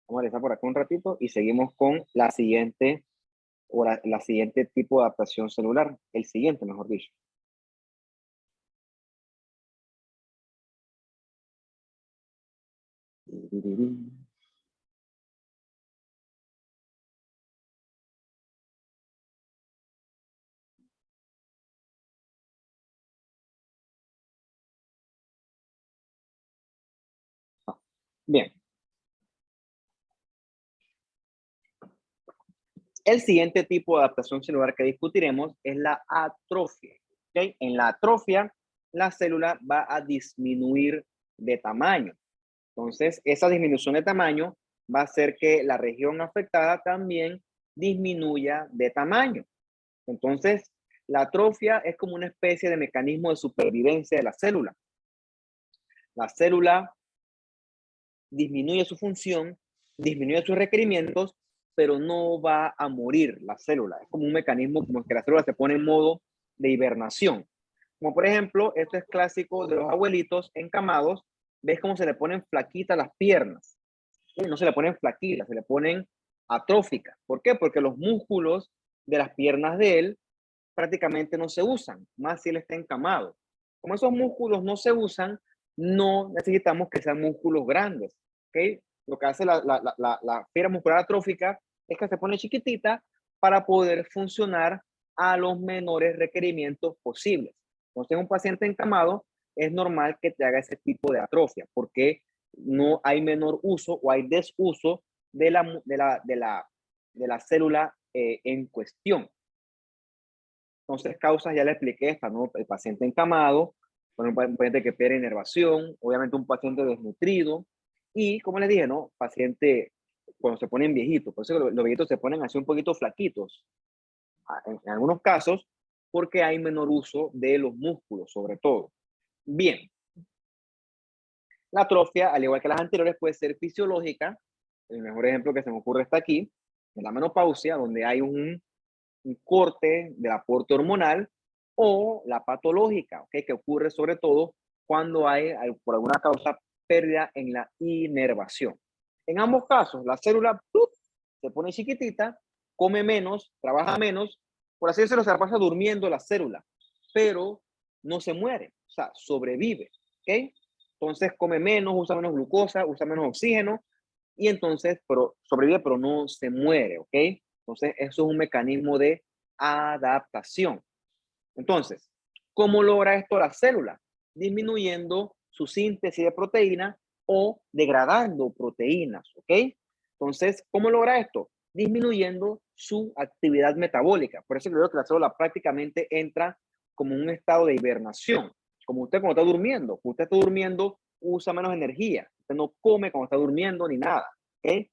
vamos a regresar por acá un ratito y seguimos con la siguiente, o la siguiente tipo de adaptación celular, el siguiente, mejor dicho. Bien, el siguiente tipo de adaptación celular que discutiremos es la atrofia. ¿Okay? En la atrofia, la célula va a disminuir de tamaño. Entonces, esa disminución de tamaño va a hacer que la región afectada también disminuya de tamaño. Entonces, la atrofia es como una especie de mecanismo de supervivencia de la célula. La célula disminuye su función, disminuye sus requerimientos, pero no va a morir la célula. Es como un mecanismo como que la célula se pone en modo de hibernación. Como por ejemplo, esto es clásico de los abuelitos encamados. ¿Ves cómo se le ponen flaquitas las piernas? No se le ponen flaquitas, se le ponen atróficas. ¿Por qué? Porque los músculos de las piernas de él prácticamente no se usan, más si él está encamado. Como esos músculos no se usan, no necesitamos que sean músculos grandes. ¿Okay? Lo que hace la fibra muscular atrófica es que se pone chiquitita para poder funcionar a los menores requerimientos posibles. Entonces, un paciente encamado es normal que te haga ese tipo de atrofia porque no hay menor uso o hay desuso de la célula en cuestión. Entonces, causas, ya le expliqué esta, ¿no? El paciente encamado, un paciente que pierde inervación, obviamente un paciente desnutrido y, como les dije, ¿no? Paciente cuando se ponen viejitos, por eso los viejitos se ponen así un poquito flaquitos, en algunos casos, porque hay menor uso de los músculos, sobre todo. Bien, la atrofia, al igual que las anteriores, puede ser fisiológica. El mejor ejemplo que se me ocurre está aquí, en la menopausia, donde hay un corte del aporte hormonal, o la patológica, ¿okay? Que ocurre sobre todo cuando hay, por alguna causa, pérdida en la inervación. En ambos casos, la célula se pone chiquitita, come menos, trabaja menos, por así decirlo, se la pasa durmiendo la célula, pero no se muere, o sea, sobrevive. ¿Okay? Entonces come menos, usa menos glucosa, usa menos oxígeno, y entonces pero sobrevive, pero no se muere. ¿Ok? Entonces, eso es un mecanismo de adaptación. Entonces, ¿cómo logra esto la célula? Disminuyendo su síntesis de proteína o degradando proteínas, ¿ok? Entonces, ¿cómo logra esto? Disminuyendo su actividad metabólica. Por eso creo que la célula prácticamente entra como un estado de hibernación. Como usted cuando está durmiendo. Cuando usted está durmiendo, usa menos energía. Usted no come cuando está durmiendo ni nada, ¿ok?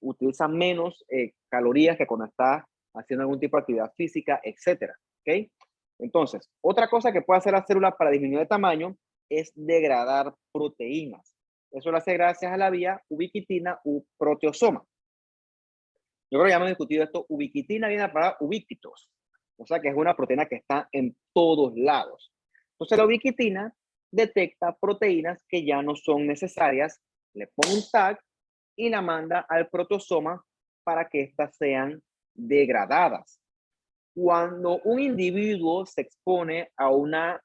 Utiliza menos calorías que cuando está haciendo algún tipo de actividad física, etcétera. ¿Ok? Entonces, otra cosa que puede hacer la célula para disminuir de tamaño es degradar proteínas. Eso lo hace gracias a la vía ubiquitina u proteosoma. Yo creo que ya hemos discutido esto. Ubiquitina viene para ubiquitos, o sea que es una proteína que está en todos lados. Entonces la ubiquitina detecta proteínas que ya no son necesarias, le pone un tag y la manda al protosoma para que éstas sean degradadas. Cuando un individuo se expone a una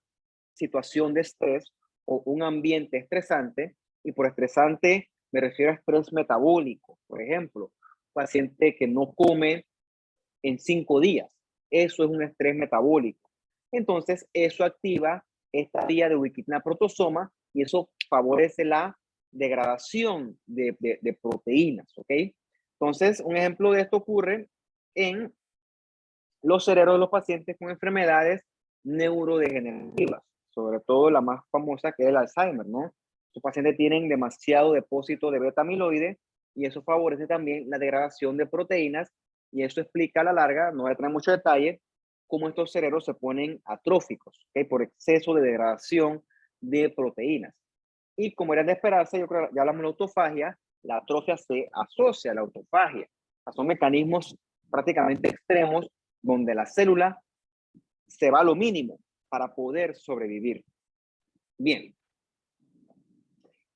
situación de estrés o un ambiente estresante, y por estresante me refiero a estrés metabólico, por ejemplo, un paciente que no come en 5 días, eso es un estrés metabólico. Entonces, eso activa esta vía de ubiquitina protosoma y eso favorece la degradación de proteínas, ¿ok? Entonces, un ejemplo de esto ocurre en los cerebros de los pacientes con enfermedades neurodegenerativas, sobre todo la más famosa que es el Alzheimer, ¿no? Los pacientes tienen demasiado depósito de beta amiloide y eso favorece también la degradación de proteínas y eso explica a la larga, no voy a tener mucho detalle, cómo estos cerebros se ponen atróficos, ¿okay? Por exceso de degradación de proteínas. Y como era de esperarse, yo creo, ya hablamos de la autofagia, la atrofia se asocia a la autofagia. O sea, son mecanismos prácticamente extremos donde la célula se va a lo mínimo para poder sobrevivir. Bien.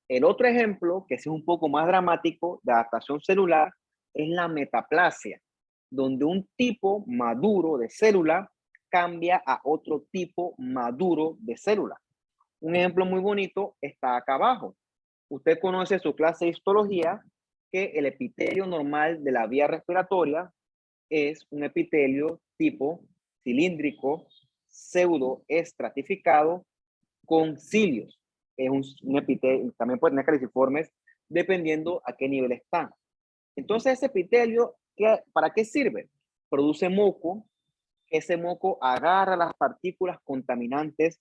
El otro ejemplo, que es un poco más dramático de adaptación celular, es la metaplasia, donde un tipo maduro de célula cambia a otro tipo maduro de célula. Un ejemplo muy bonito está acá abajo. Usted conoce su clase de histología, que el epitelio normal de la vía respiratoria es un epitelio tipo cilíndrico, pseudo estratificado con cilios. Es un epitelio, también puede tener caliciformes dependiendo a qué nivel están. Entonces ese epitelio, ¿para qué sirve? Produce moco, ese moco agarra las partículas contaminantes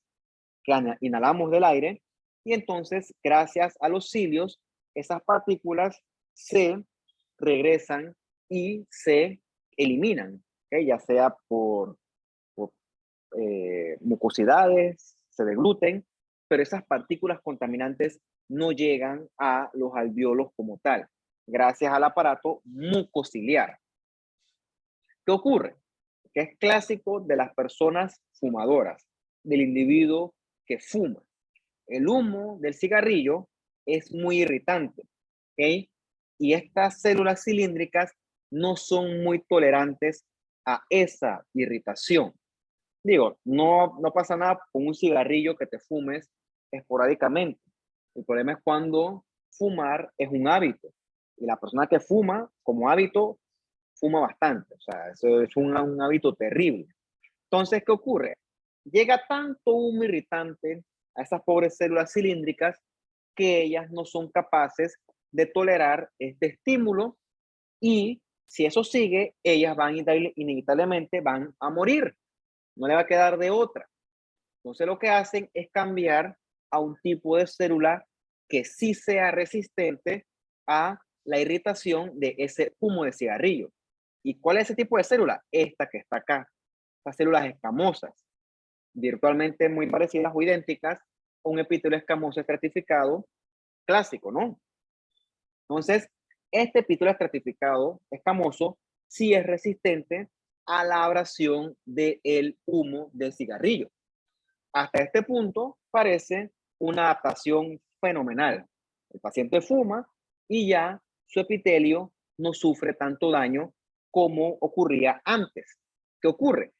que inhalamos del aire y entonces gracias a los cilios esas partículas se regresan y se eliminan, ¿okay? Ya sea por mucosidades, se degluten, pero esas partículas contaminantes no llegan a los alveolos como tal, gracias al aparato mucociliar. ¿Qué ocurre? Que es clásico de las personas fumadoras, del individuo que fuma. El humo del cigarrillo es muy irritante, ¿ok? Y estas células cilíndricas no son muy tolerantes a esa irritación. Digo, no pasa nada con un cigarrillo que te fumes esporádicamente. El problema es cuando fumar es un hábito. Y la persona que fuma como hábito, fuma bastante. O sea, eso es un hábito terrible. Entonces, ¿qué ocurre? Llega tanto humo irritante a esas pobres células cilíndricas que ellas no son capaces de tolerar este estímulo y si eso sigue, ellas van inevitablemente van a morir. No le va a quedar de otra. Entonces lo que hacen es cambiar a un tipo de célula que sí sea resistente a la irritación de ese humo de cigarrillo. ¿Y cuál es ese tipo de célula? Esta que está acá. Estas células escamosas, virtualmente muy parecidas o idénticas a un epitelio escamoso estratificado clásico, ¿no? Entonces, este epitelio estratificado escamoso sí es resistente a la abrasión del humo del cigarrillo. Hasta este punto parece una adaptación fenomenal. El paciente fuma y ya su epitelio no sufre tanto daño como ocurría antes. ¿Qué ocurre?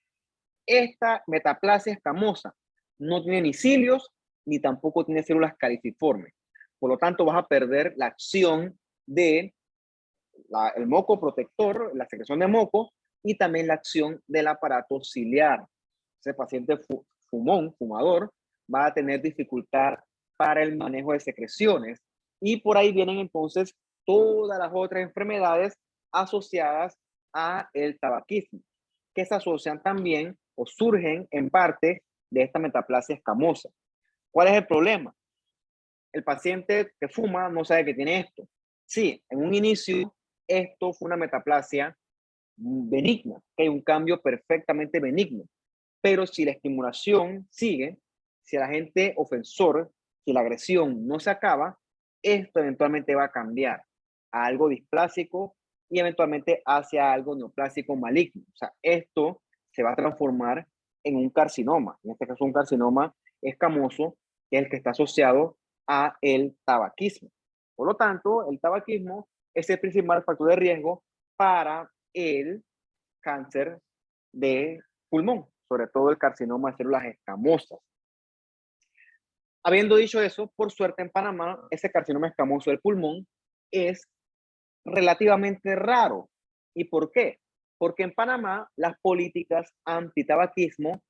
Esta metaplasia escamosa no tiene ni cilios ni tampoco tiene células caliciformes. Por lo tanto, vas a perder la acción de el moco protector, la secreción de moco y también la acción del aparato ciliar. Ese paciente fumador, va a tener dificultad para el manejo de secreciones y por ahí vienen entonces todas las otras enfermedades asociadas a el tabaquismo, que se asocian también o surgen en parte de esta metaplasia escamosa. ¿Cuál es el problema? El paciente que fuma no sabe que tiene esto. Sí, en un inicio esto fue una metaplasia benigna, que hay un cambio perfectamente benigno. Pero si la estimulación sigue, si el agente ofensor, si la agresión no se acaba, esto eventualmente va a cambiar a algo displásico y eventualmente hacia algo neoplásico maligno. O sea, esto se va a transformar en un carcinoma, en este caso un carcinoma escamoso, que es el que está asociado a el tabaquismo. Por lo tanto, el tabaquismo es el principal factor de riesgo para el cáncer de pulmón, sobre todo el carcinoma de células escamosas. Habiendo dicho eso, por suerte en Panamá, ese carcinoma escamoso del pulmón es relativamente raro. ¿Y por qué? Porque en Panamá las políticas antitabaquismo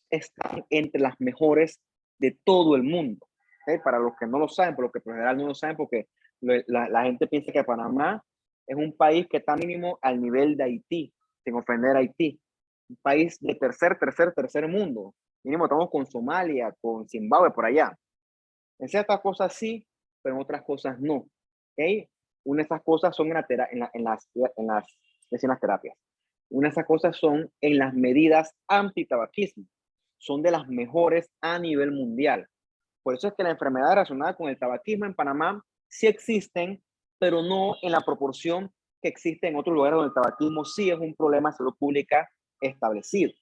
están entre las mejores de todo el mundo. ¿Okay? Para los que no lo saben, por lo que por general no lo saben, porque la gente piensa que Panamá es un país que está mínimo al nivel de Haití, sin ofender a Haití. Un país de tercer mundo. Mínimo estamos con Somalia, con Zimbabue, por allá. En ciertas cosas sí, pero en otras cosas no. ¿Ok? Una de esas cosas son en las terapias. Una de esas cosas son en las medidas antitabaquismo. Son de las mejores a nivel mundial. Por eso es que la enfermedad relacionada con el tabaquismo en Panamá sí existen, pero no en la proporción que existe en otros lugares donde el tabaquismo sí es un problema de salud pública establecido.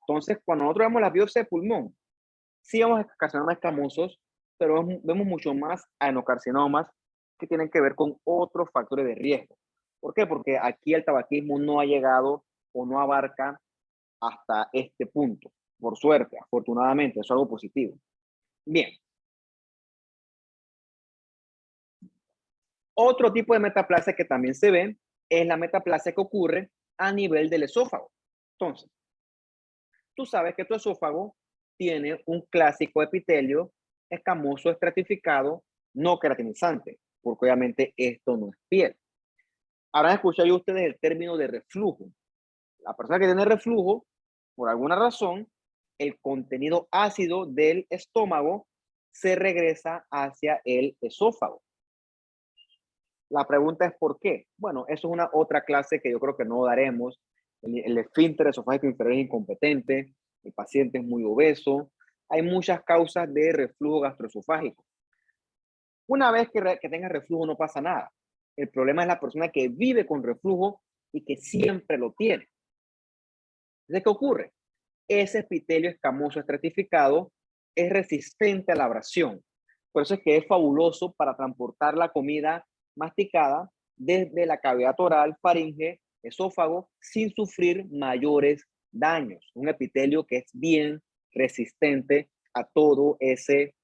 Entonces, cuando nosotros vemos la biopsia de pulmón, sí vemos carcinomas escamosos, pero vemos mucho más adenocarcinomas que tienen que ver con otros factores de riesgo. ¿Por qué? Porque aquí el tabaquismo no ha llegado o no abarca hasta este punto. Por suerte, afortunadamente, eso es algo positivo. Bien, otro tipo de metaplasia que también se ve es la metaplasia que ocurre a nivel del esófago. Entonces, tú sabes que tu esófago tiene un clásico epitelio escamoso estratificado no queratinizante, porque obviamente esto no es piel. Habrán escuchado ustedes el término de reflujo. La persona que tiene reflujo, por alguna razón, el contenido ácido del estómago se regresa hacia el esófago. La pregunta es ¿por qué? Bueno, eso es una otra clase que yo creo que no daremos. El esfínter esofágico inferior es incompetente, el paciente es muy obeso. Hay muchas causas de reflujo gastroesofágico. Una vez que tenga reflujo no pasa nada. El problema es la persona que vive con reflujo y que siempre lo tiene. ¿De qué ocurre? Ese epitelio escamoso estratificado es resistente a la abrasión. Por eso es que es fabuloso para transportar la comida masticada desde la cavidad oral, faringe, esófago, sin sufrir mayores daños. Un epitelio que es bien resistente a todo ese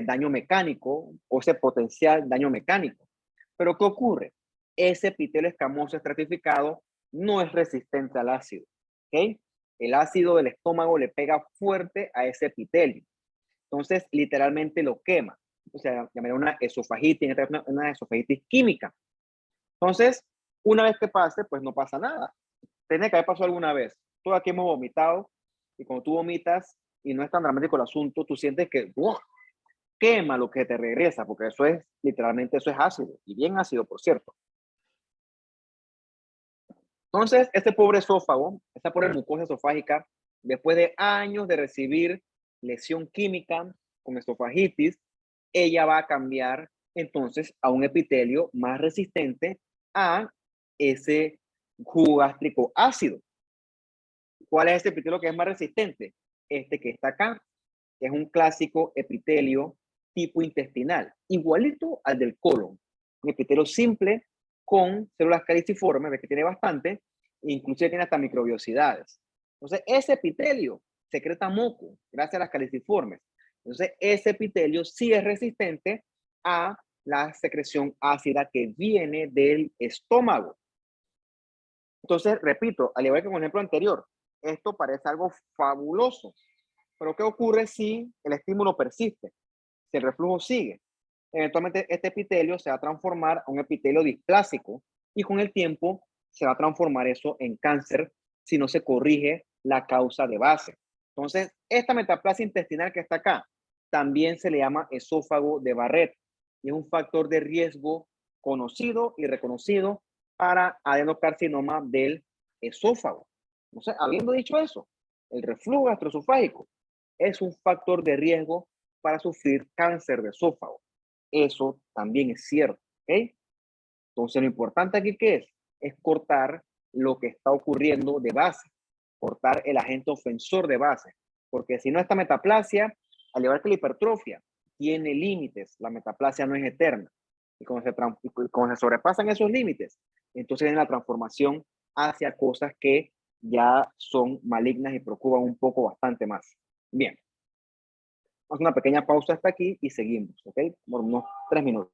daño mecánico o ese potencial daño mecánico. Pero ¿qué ocurre? Ese epitelio escamoso estratificado no es resistente al ácido. ¿Ok? El ácido del estómago le pega fuerte a ese epitelio. Entonces, literalmente lo quema. O sea, llamaría una esofagitis, una esofagitis química. Entonces, una vez que pase, pues no pasa nada. Tiene que haber pasado alguna vez. Todos aquí hemos vomitado y cuando tú vomitas y no es tan dramático el asunto, tú sientes que ¡buah! Quema lo que te regresa, porque eso es, literalmente, eso es ácido, y bien ácido, por cierto. Entonces, este pobre esófago, esta pobre mucosa esofágica, después de años de recibir lesión química con esofagitis, ella va a cambiar entonces a un epitelio más resistente a ese jugo gástrico ácido. ¿Cuál es este epitelio que es más resistente? Este que está acá, que es un clásico epitelio tipo intestinal, igualito al del colon. Un epitelio simple con células caliciformes, ves que tiene bastante, inclusive tiene hasta microbiosidades. Entonces, ese epitelio secreta moco gracias a las caliciformes. Entonces, ese epitelio sí es resistente a la secreción ácida que viene del estómago. Entonces, repito, al igual que con el ejemplo anterior, esto parece algo fabuloso, pero ¿qué ocurre si el estímulo persiste? Si el reflujo sigue. Eventualmente este epitelio se va a transformar a un epitelio displásico y con el tiempo se va a transformar eso en cáncer si no se corrige la causa de base. Entonces, esta metaplasia intestinal que está acá también se le llama esófago de Barrett y es un factor de riesgo conocido y reconocido para adenocarcinoma del esófago. Entonces, habiendo dicho eso, el reflujo gastroesofágico es un factor de riesgo para sufrir cáncer de esófago. Eso también es cierto. ¿Ok? Entonces, lo importante aquí ¿qué es? Es cortar lo que está ocurriendo de base, cortar el agente ofensor de base. Porque si no, esta metaplasia, al igual que la hipertrofia, tiene límites. La metaplasia no es eterna. Y cuando se sobrepasan esos límites, entonces viene la transformación hacia cosas que ya son malignas y preocupan un poco bastante más. Bien. Hacemos una pequeña pausa hasta aquí y seguimos, ¿ok? Por unos 3 minutos.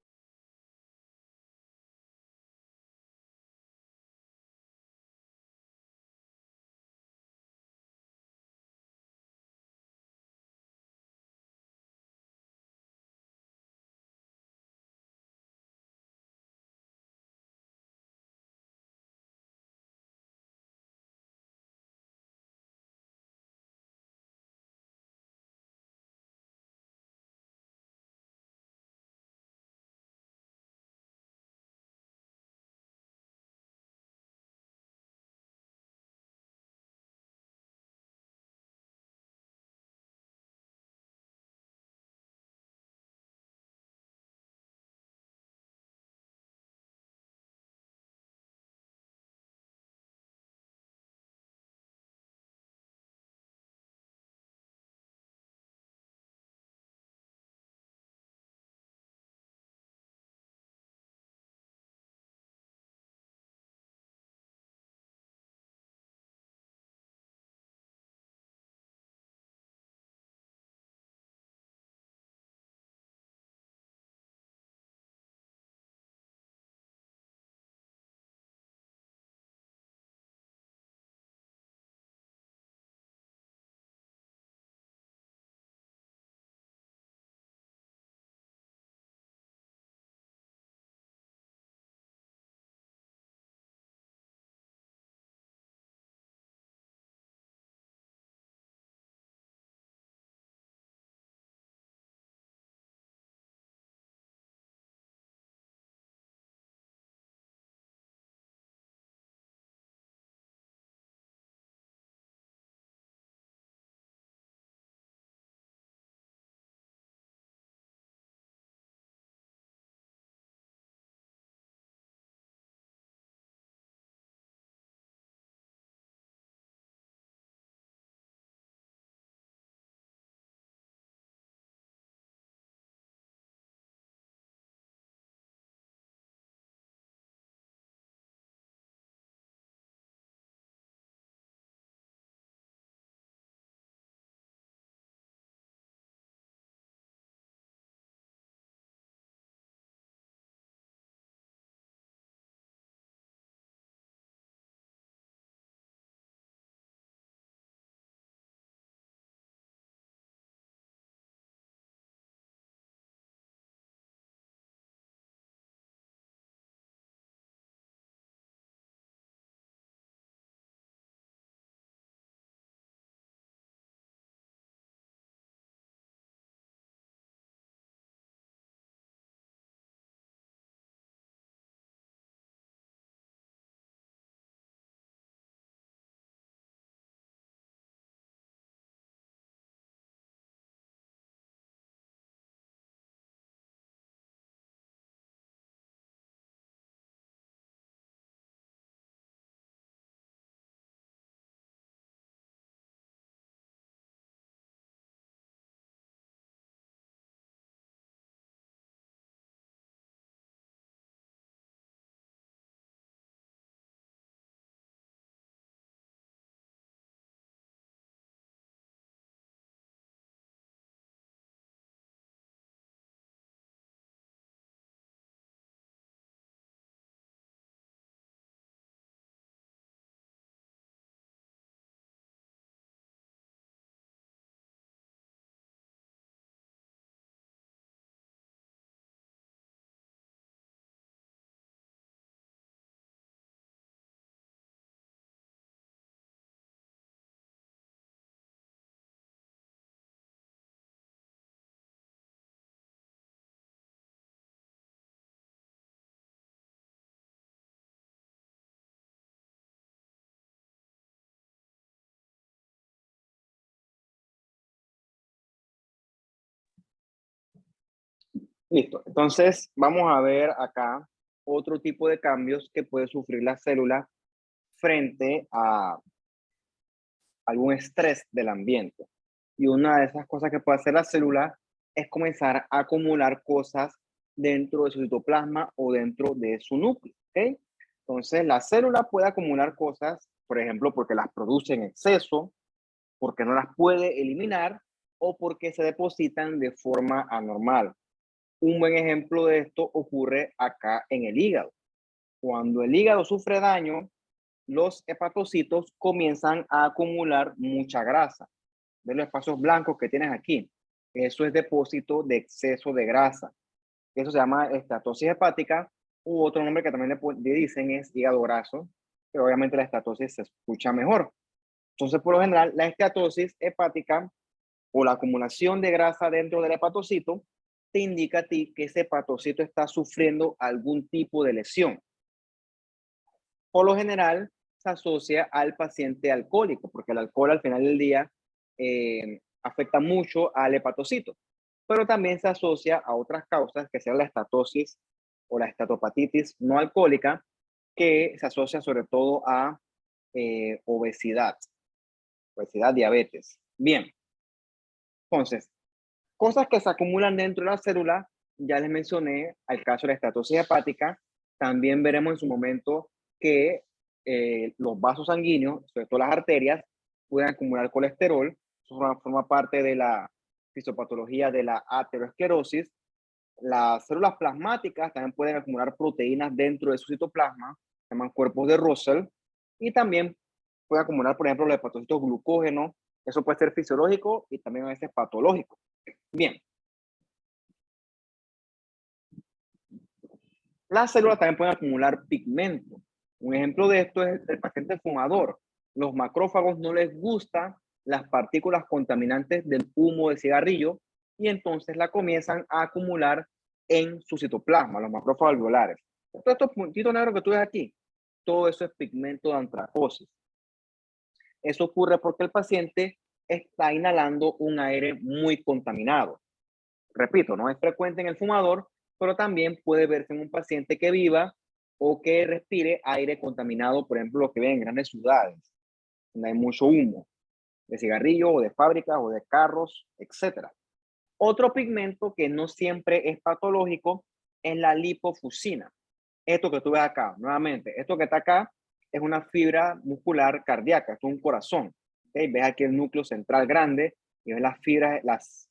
Listo. Entonces, vamos a ver acá otro tipo de cambios que puede sufrir la célula frente a algún estrés del ambiente. Y una de esas cosas que puede hacer la célula es comenzar a acumular cosas dentro de su citoplasma o dentro de su núcleo. ¿Ok? Entonces, la célula puede acumular cosas, por ejemplo, porque las produce en exceso, porque no las puede eliminar o porque se depositan de forma anormal. Un buen ejemplo de esto ocurre acá en el hígado. Cuando el hígado sufre daño, los hepatocitos comienzan a acumular mucha grasa. ¿Ves los espacios blancos que tienes aquí? Eso es depósito de exceso de grasa. Eso se llama estatosis hepática, u otro nombre que también le dicen es hígado graso, pero obviamente la estatosis se escucha mejor. Entonces, por lo general, la estatosis hepática o la acumulación de grasa dentro del hepatocito te indica a ti que ese hepatocito está sufriendo algún tipo de lesión. Por lo general, se asocia al paciente alcohólico, porque el alcohol al final del día afecta mucho al hepatocito, pero también se asocia a otras causas, que sean la estatosis o la estatopatitis no alcohólica, que se asocia sobre todo a obesidad, diabetes. Bien, entonces, cosas que se acumulan dentro de la célula, ya les mencioné al caso de la estatosis hepática. También veremos en su momento que los vasos sanguíneos, sobre todo las arterias, pueden acumular colesterol. Eso forma parte de la fisiopatología de la aterosclerosis. Las células plasmáticas también pueden acumular proteínas dentro de su citoplasma, se llaman cuerpos de Russell, y también puede acumular, por ejemplo, los hepatocitos glucógeno. Eso puede ser fisiológico y también a veces patológico. Bien, las células también pueden acumular pigmento. Un ejemplo de esto es el paciente fumador. Los macrófagos no les gustan las partículas contaminantes del humo de cigarrillo y entonces la comienzan a acumular en su citoplasma, los macrófagos alveolares. Todos estos puntitos negros que tú ves aquí, todo eso es pigmento de antracosis. Eso ocurre porque el paciente está inhalando un aire muy contaminado. Repito, no es frecuente en el fumador, pero también puede verse en un paciente que viva o que respire aire contaminado, por ejemplo, lo que ven en grandes ciudades, donde hay mucho humo de cigarrillo o de fábricas o de carros, etc. Otro pigmento que no siempre es patológico es la lipofuscina. Esto que tú ves acá, nuevamente, esto que está acá es una fibra muscular cardíaca, esto es un corazón. ¿Okay? Ves aquí el núcleo central grande y ves las fibras, las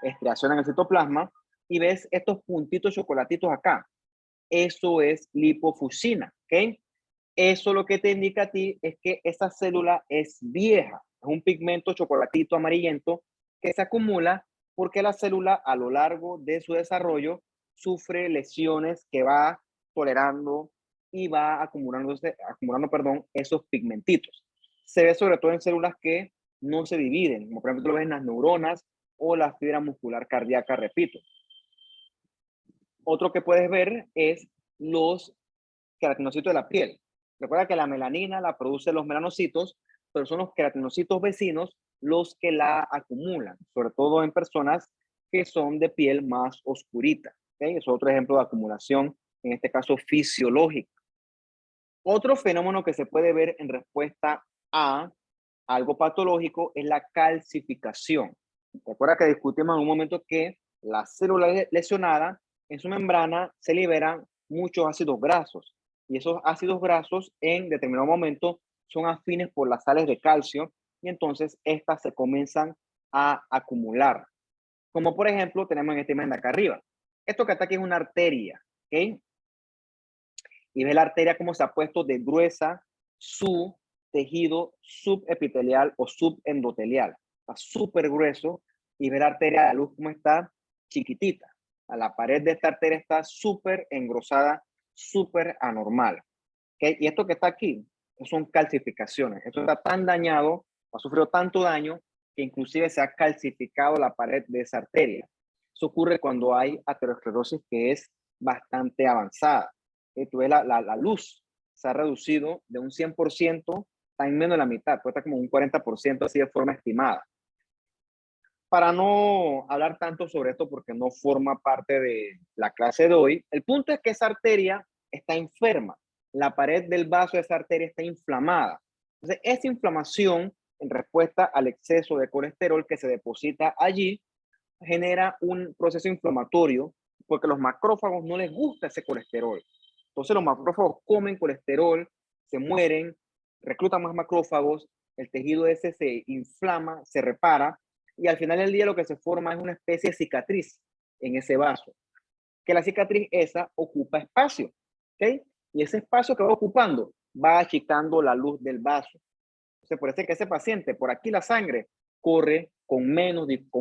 estriaciones en el citoplasma y ves estos puntitos chocolatitos acá. Eso es lipofuscina, ¿ok? Eso lo que te indica a ti es que esa célula es vieja, es un pigmento chocolatito amarillento que se acumula porque la célula a lo largo de su desarrollo sufre lesiones que va tolerando y va acumulando esos pigmentitos. Se ve sobre todo en células que no se dividen, como por ejemplo lo ves en las neuronas o la fibra muscular cardíaca, repito. Otro que puedes ver es los queratinocitos de la piel. Recuerda que la melanina la producen los melanocitos, pero son los queratinocitos vecinos los que la acumulan, sobre todo en personas que son de piel más oscurita. ¿Okay? Es otro ejemplo de acumulación, en este caso fisiológica. Otro fenómeno que se puede ver en respuesta a algo patológico es la calcificación. Recuerda que discutimos en un momento que la célula lesionada en su membrana se liberan muchos ácidos grasos y esos ácidos grasos en determinado momento son afines por las sales de calcio y entonces estas se comienzan a acumular. Como por ejemplo tenemos en esta imagen de acá arriba. Esto que está aquí es una arteria, ¿ok? Y ves la arteria como se ha puesto de gruesa su tejido subepitelial o subendotelial. Está súper grueso y ves la arteria de la luz como está chiquitita. A la pared de esta arteria está súper engrosada, súper anormal. ¿Okay? Y esto que está aquí son calcificaciones. Esto está tan dañado, ha sufrido tanto daño que inclusive se ha calcificado la pared de esa arteria. Eso ocurre cuando hay aterosclerosis que es bastante avanzada. Tú ves la luz se ha reducido de un 100%, está en menos de la mitad, puede estar como un 40% así de forma estimada. para no hablar tanto sobre esto porque no forma parte de la clase de hoy, el punto es que esa arteria está enferma. La pared del vaso de esa arteria está inflamada. Entonces, esa inflamación en respuesta al exceso de colesterol que se deposita allí genera un proceso inflamatorio porque los macrófagos no les gusta ese colesterol. Entonces los macrófagos comen colesterol, se mueren, reclutan más macrófagos, el tejido ese se inflama, se repara y al final del día lo que se forma es una especie de cicatriz en ese vaso. Que la cicatriz esa ocupa espacio, ¿ok? Y ese espacio que va ocupando va achicando la luz del vaso. Entonces, por eso es que ese paciente, por aquí la sangre corre con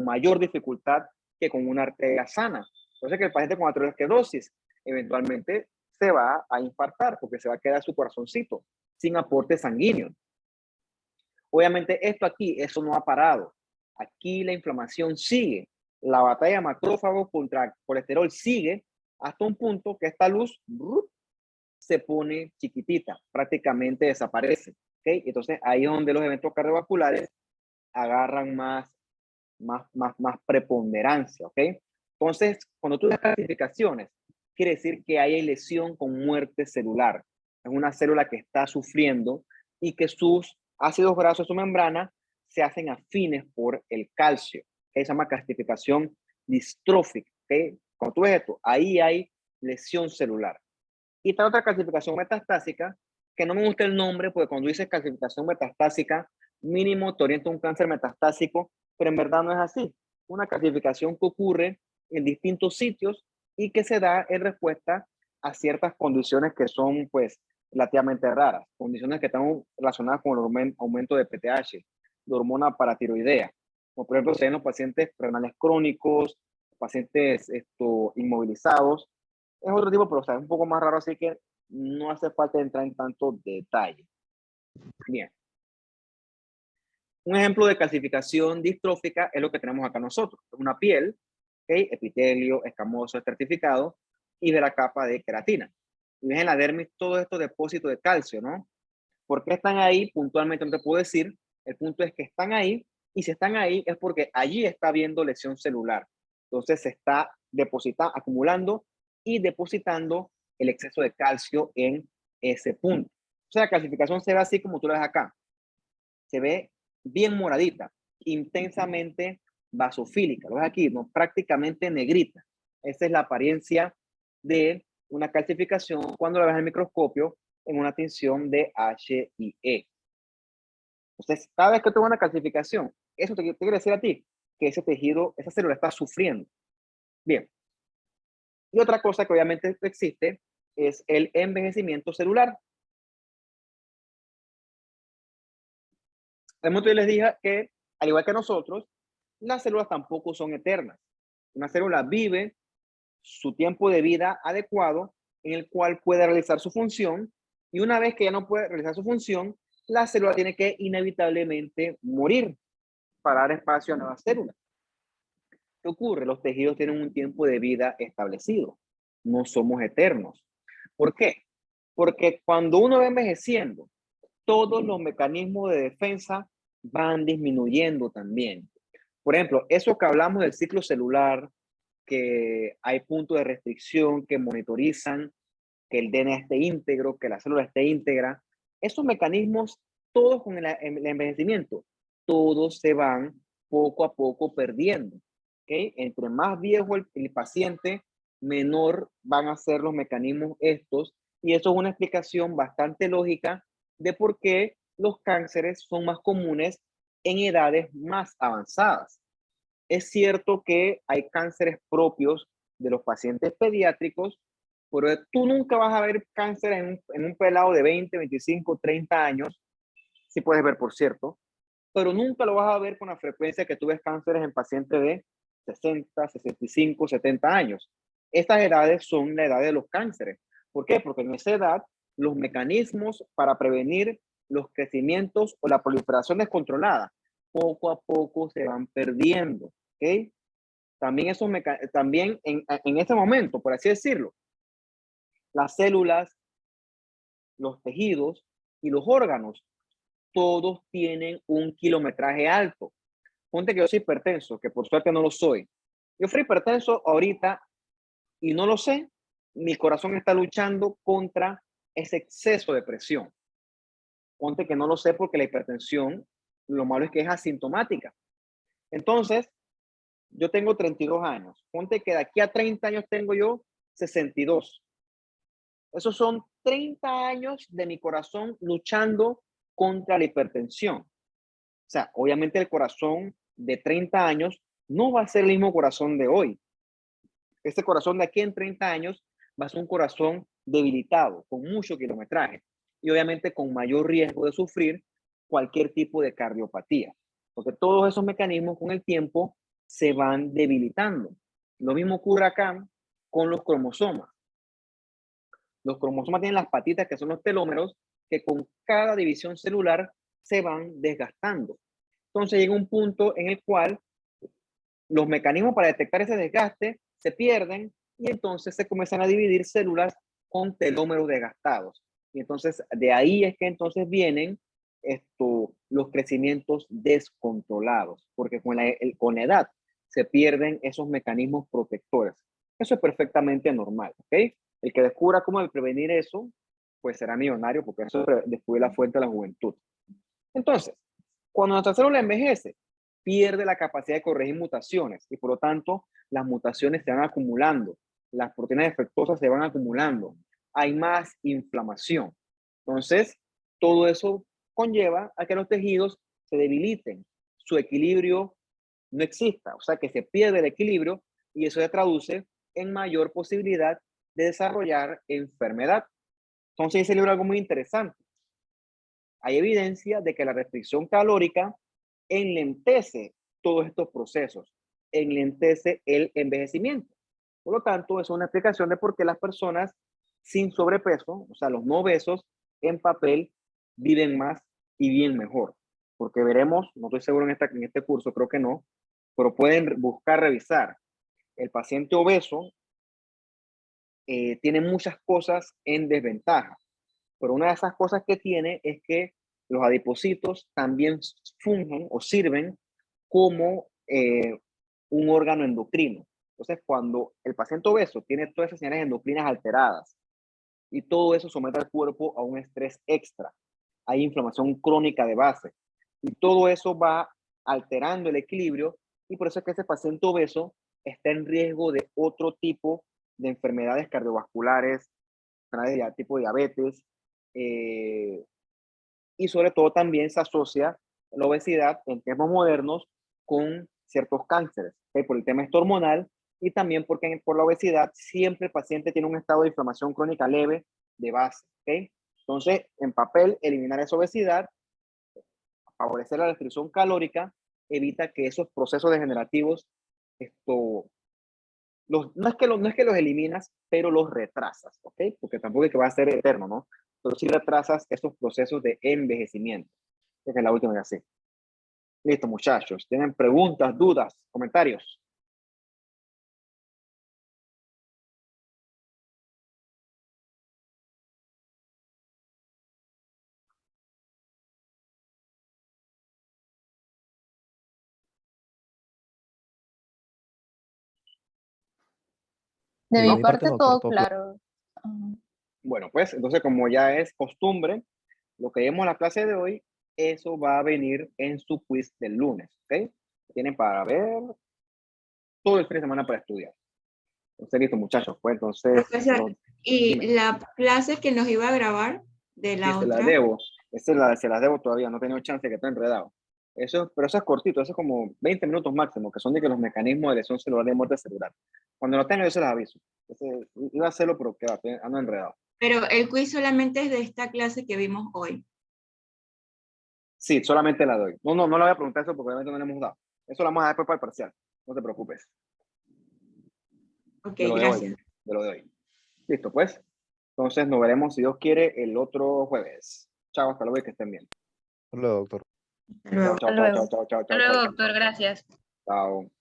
mayor dificultad que con una arteria sana. Entonces, que el paciente con aterosclerosis eventualmente se va a infartar porque se va a quedar su corazoncito sin aporte sanguíneo. Obviamente, esto aquí, eso no ha parado. Aquí la inflamación sigue. La batalla de macrófagos contra colesterol sigue hasta un punto que esta luz se pone chiquitita, prácticamente desaparece. ¿Okay? Entonces, ahí es donde los eventos cardiovasculares agarran más preponderancia. ¿Ok? Entonces, cuando tú das clasificaciones, quiere decir que hay lesión con muerte celular. Es una célula que está sufriendo y que sus ácidos grasos, su membrana, se hacen afines por el calcio. Que se llama clasificación distrófica. ¿Okay? Cuando tú ves esto, ahí hay lesión celular. Y está otra clasificación metastásica, que no me gusta el nombre, porque cuando dices clasificación metastásica, mínimo te orienta a un cáncer metastásico, pero en verdad no es así. Una clasificación que ocurre en distintos sitios y que se da en respuesta a ciertas condiciones que son, pues, relativamente raras. Condiciones que están relacionadas con el aumento de PTH, de hormona paratiroidea. Como por ejemplo, se ven los pacientes renales crónicos, pacientes inmovilizados, es otro tipo, pero o sea, es un poco más raro, así que no hace falta entrar en tanto detalle. Bien. Un ejemplo de calcificación distrófica es lo que tenemos acá nosotros. Una piel, ¿okay? Epitelio escamoso estratificado y de la capa de queratina. Y ves en la dermis todo estos depósitos de calcio, ¿no? ¿Por qué están ahí? Puntualmente no te puedo decir. El punto es que están ahí y si están ahí es porque allí está habiendo lesión celular. Entonces se está depositando, acumulando y depositando el exceso de calcio en ese punto. O sea, la clasificación se ve así como tú la ves acá. Se ve bien moradita, intensamente vasofílica. Lo ves aquí, ¿no? Prácticamente negrita. Esa es la apariencia de una calcificación cuando la ves en el microscopio en una tinción de H y E. Entonces, cada vez que tengo una calcificación, eso te quiere decir a ti que ese tejido, esa célula está sufriendo. Bien. Y otra cosa que obviamente existe es el envejecimiento celular. De momento yo les dije que, al igual que nosotros, las células tampoco son eternas. Una célula vive su tiempo de vida adecuado en el cual puede realizar su función y una vez que ya no puede realizar su función, la célula tiene que inevitablemente morir para dar espacio a nuevas células. ¿Qué ocurre? Los tejidos tienen un tiempo de vida establecido. No somos eternos. ¿Por qué? Porque cuando uno va envejeciendo, todos los mecanismos de defensa van disminuyendo también. Por ejemplo, eso que hablamos del ciclo celular, que hay puntos de restricción que monitorizan que el DNA esté íntegro, que la célula esté íntegra, esos mecanismos, todos con el envejecimiento, todos se van poco a poco perdiendo. ¿Okay? Entre más viejo el paciente, menor van a ser los mecanismos estos, y eso es una explicación bastante lógica de por qué los cánceres son más comunes en edades más avanzadas. Es cierto que hay cánceres propios de los pacientes pediátricos, pero tú nunca vas a ver cáncer en un pelado de 20, 25, 30 años, sí puedes ver, por cierto, pero nunca lo vas a ver con la frecuencia que tú ves cánceres en pacientes de 60, 65, 70 años. Estas edades son la edad de los cánceres. ¿Por qué? Porque en esa edad los mecanismos para prevenir los crecimientos o la proliferación descontrolada poco a poco se van perdiendo. ¿Ok? También, también en ese momento, por así decirlo, las células, los tejidos y los órganos, todos tienen un kilometraje alto. Ponte que yo soy hipertenso, que por suerte no lo soy. Yo fui hipertenso ahorita y no lo sé, mi corazón está luchando contra ese exceso de presión. Ponte que no lo sé porque la hipertensión, lo malo es que es asintomática. Entonces, yo tengo 32 años. Ponte que de aquí a 30 años tengo yo 62. Esos son 30 años de mi corazón luchando contra la hipertensión. O sea, obviamente el corazón de 30 años no va a ser el mismo corazón de hoy. Este corazón de aquí en 30 años va a ser un corazón debilitado, con mucho kilometraje y obviamente con mayor riesgo de sufrir cualquier tipo de cardiopatía, porque todos esos mecanismos con el tiempo se van debilitando. Lo mismo ocurre acá con los cromosomas. Los cromosomas tienen las patitas que son los telómeros que con cada división celular se van desgastando. Entonces llega un punto en el cual los mecanismos para detectar ese desgaste se pierden y entonces se comienzan a dividir células con telómeros desgastados. Y entonces de ahí es que entonces vienen los crecimientos descontrolados, porque con la edad se pierden esos mecanismos protectores. Eso es perfectamente normal, ¿ok? El que descubra cómo prevenir eso, pues será millonario, porque eso descubre la fuente de la juventud. Entonces, cuando nuestra célula envejece, pierde la capacidad de corregir mutaciones y por lo tanto las mutaciones se van acumulando, las proteínas defectuosas se van acumulando, hay más inflamación. Entonces, todo eso conlleva a que los tejidos se debiliten, su equilibrio no exista, o sea que se pierde el equilibrio y eso se traduce en mayor posibilidad de desarrollar enfermedad. Entonces, ese libro es algo muy interesante. Hay evidencia de que la restricción calórica enlentece todos estos procesos, enlentece el envejecimiento. Por lo tanto, es una explicación de por qué las personas sin sobrepeso, o sea, los no obesos, en papel viven más y bien mejor. Porque veremos, no estoy seguro en este curso, creo que no, pero pueden buscar revisar. El paciente obeso tiene muchas cosas en desventaja, pero una de esas cosas que tiene es que los adipocitos también fungen o sirven como un órgano endocrino. Entonces, cuando el paciente obeso tiene todas esas señales endocrinas alteradas y todo eso somete al cuerpo a un estrés extra, hay inflamación crónica de base y todo eso va alterando el equilibrio y por eso es que ese paciente obeso está en riesgo de otro tipo de enfermedades cardiovasculares, enfermedades de tipo diabetes, y sobre todo también se asocia la obesidad en tiempos modernos con ciertos cánceres, ¿okay? Por el tema hormonal y también porque por la obesidad siempre el paciente tiene un estado de inflamación crónica leve de base. ¿Okay? Entonces, en papel, eliminar esa obesidad, favorecer la restricción calórica, evita que esos procesos degenerativos, no es que los eliminas, pero los retrasas, ¿ok? Porque tampoco es que va a ser eterno, ¿no? Pero sí retrasas esos procesos de envejecimiento. Esa es la última que así. Listo, muchachos. ¿Tienen preguntas, dudas, comentarios? De ¿No? mi parte todo claro. Bueno, pues entonces como ya es costumbre, lo que vimos en la clase de hoy, eso va a venir en su quiz del lunes, ¿ok? Tienen para ver todo el fin de semana para estudiar. Entonces, listo, muchachos. Pues entonces, Profesor, ¿y dime. la clase que nos iba a grabar de Sí, la se la otra? debo. Se las debo todavía, no he tenido chance de que esté enredado. Pero eso es cortito, eso es como 20 minutos máximo, que son de que los mecanismos de lesión celular de muerte celular. Cuando lo tenga, yo se las aviso. Entonces, iba a hacerlo, pero queda, ando enredado. Pero el quiz solamente es de esta clase que vimos hoy. Sí, solamente la doy. No le voy a preguntar eso porque obviamente no le hemos dado. Eso lo vamos a dar después para el parcial. No te preocupes. Ok, De lo de hoy. gracias. De lo de hoy. Listo, pues. Entonces, nos veremos, si Dios quiere, el otro jueves. Chao, hasta luego y que estén bien. Hasta luego, doctor. Hasta luego. Chao, chao, chao, chao, chao, chao, Hasta chao, luego, chao. doctor. Gracias. Chao.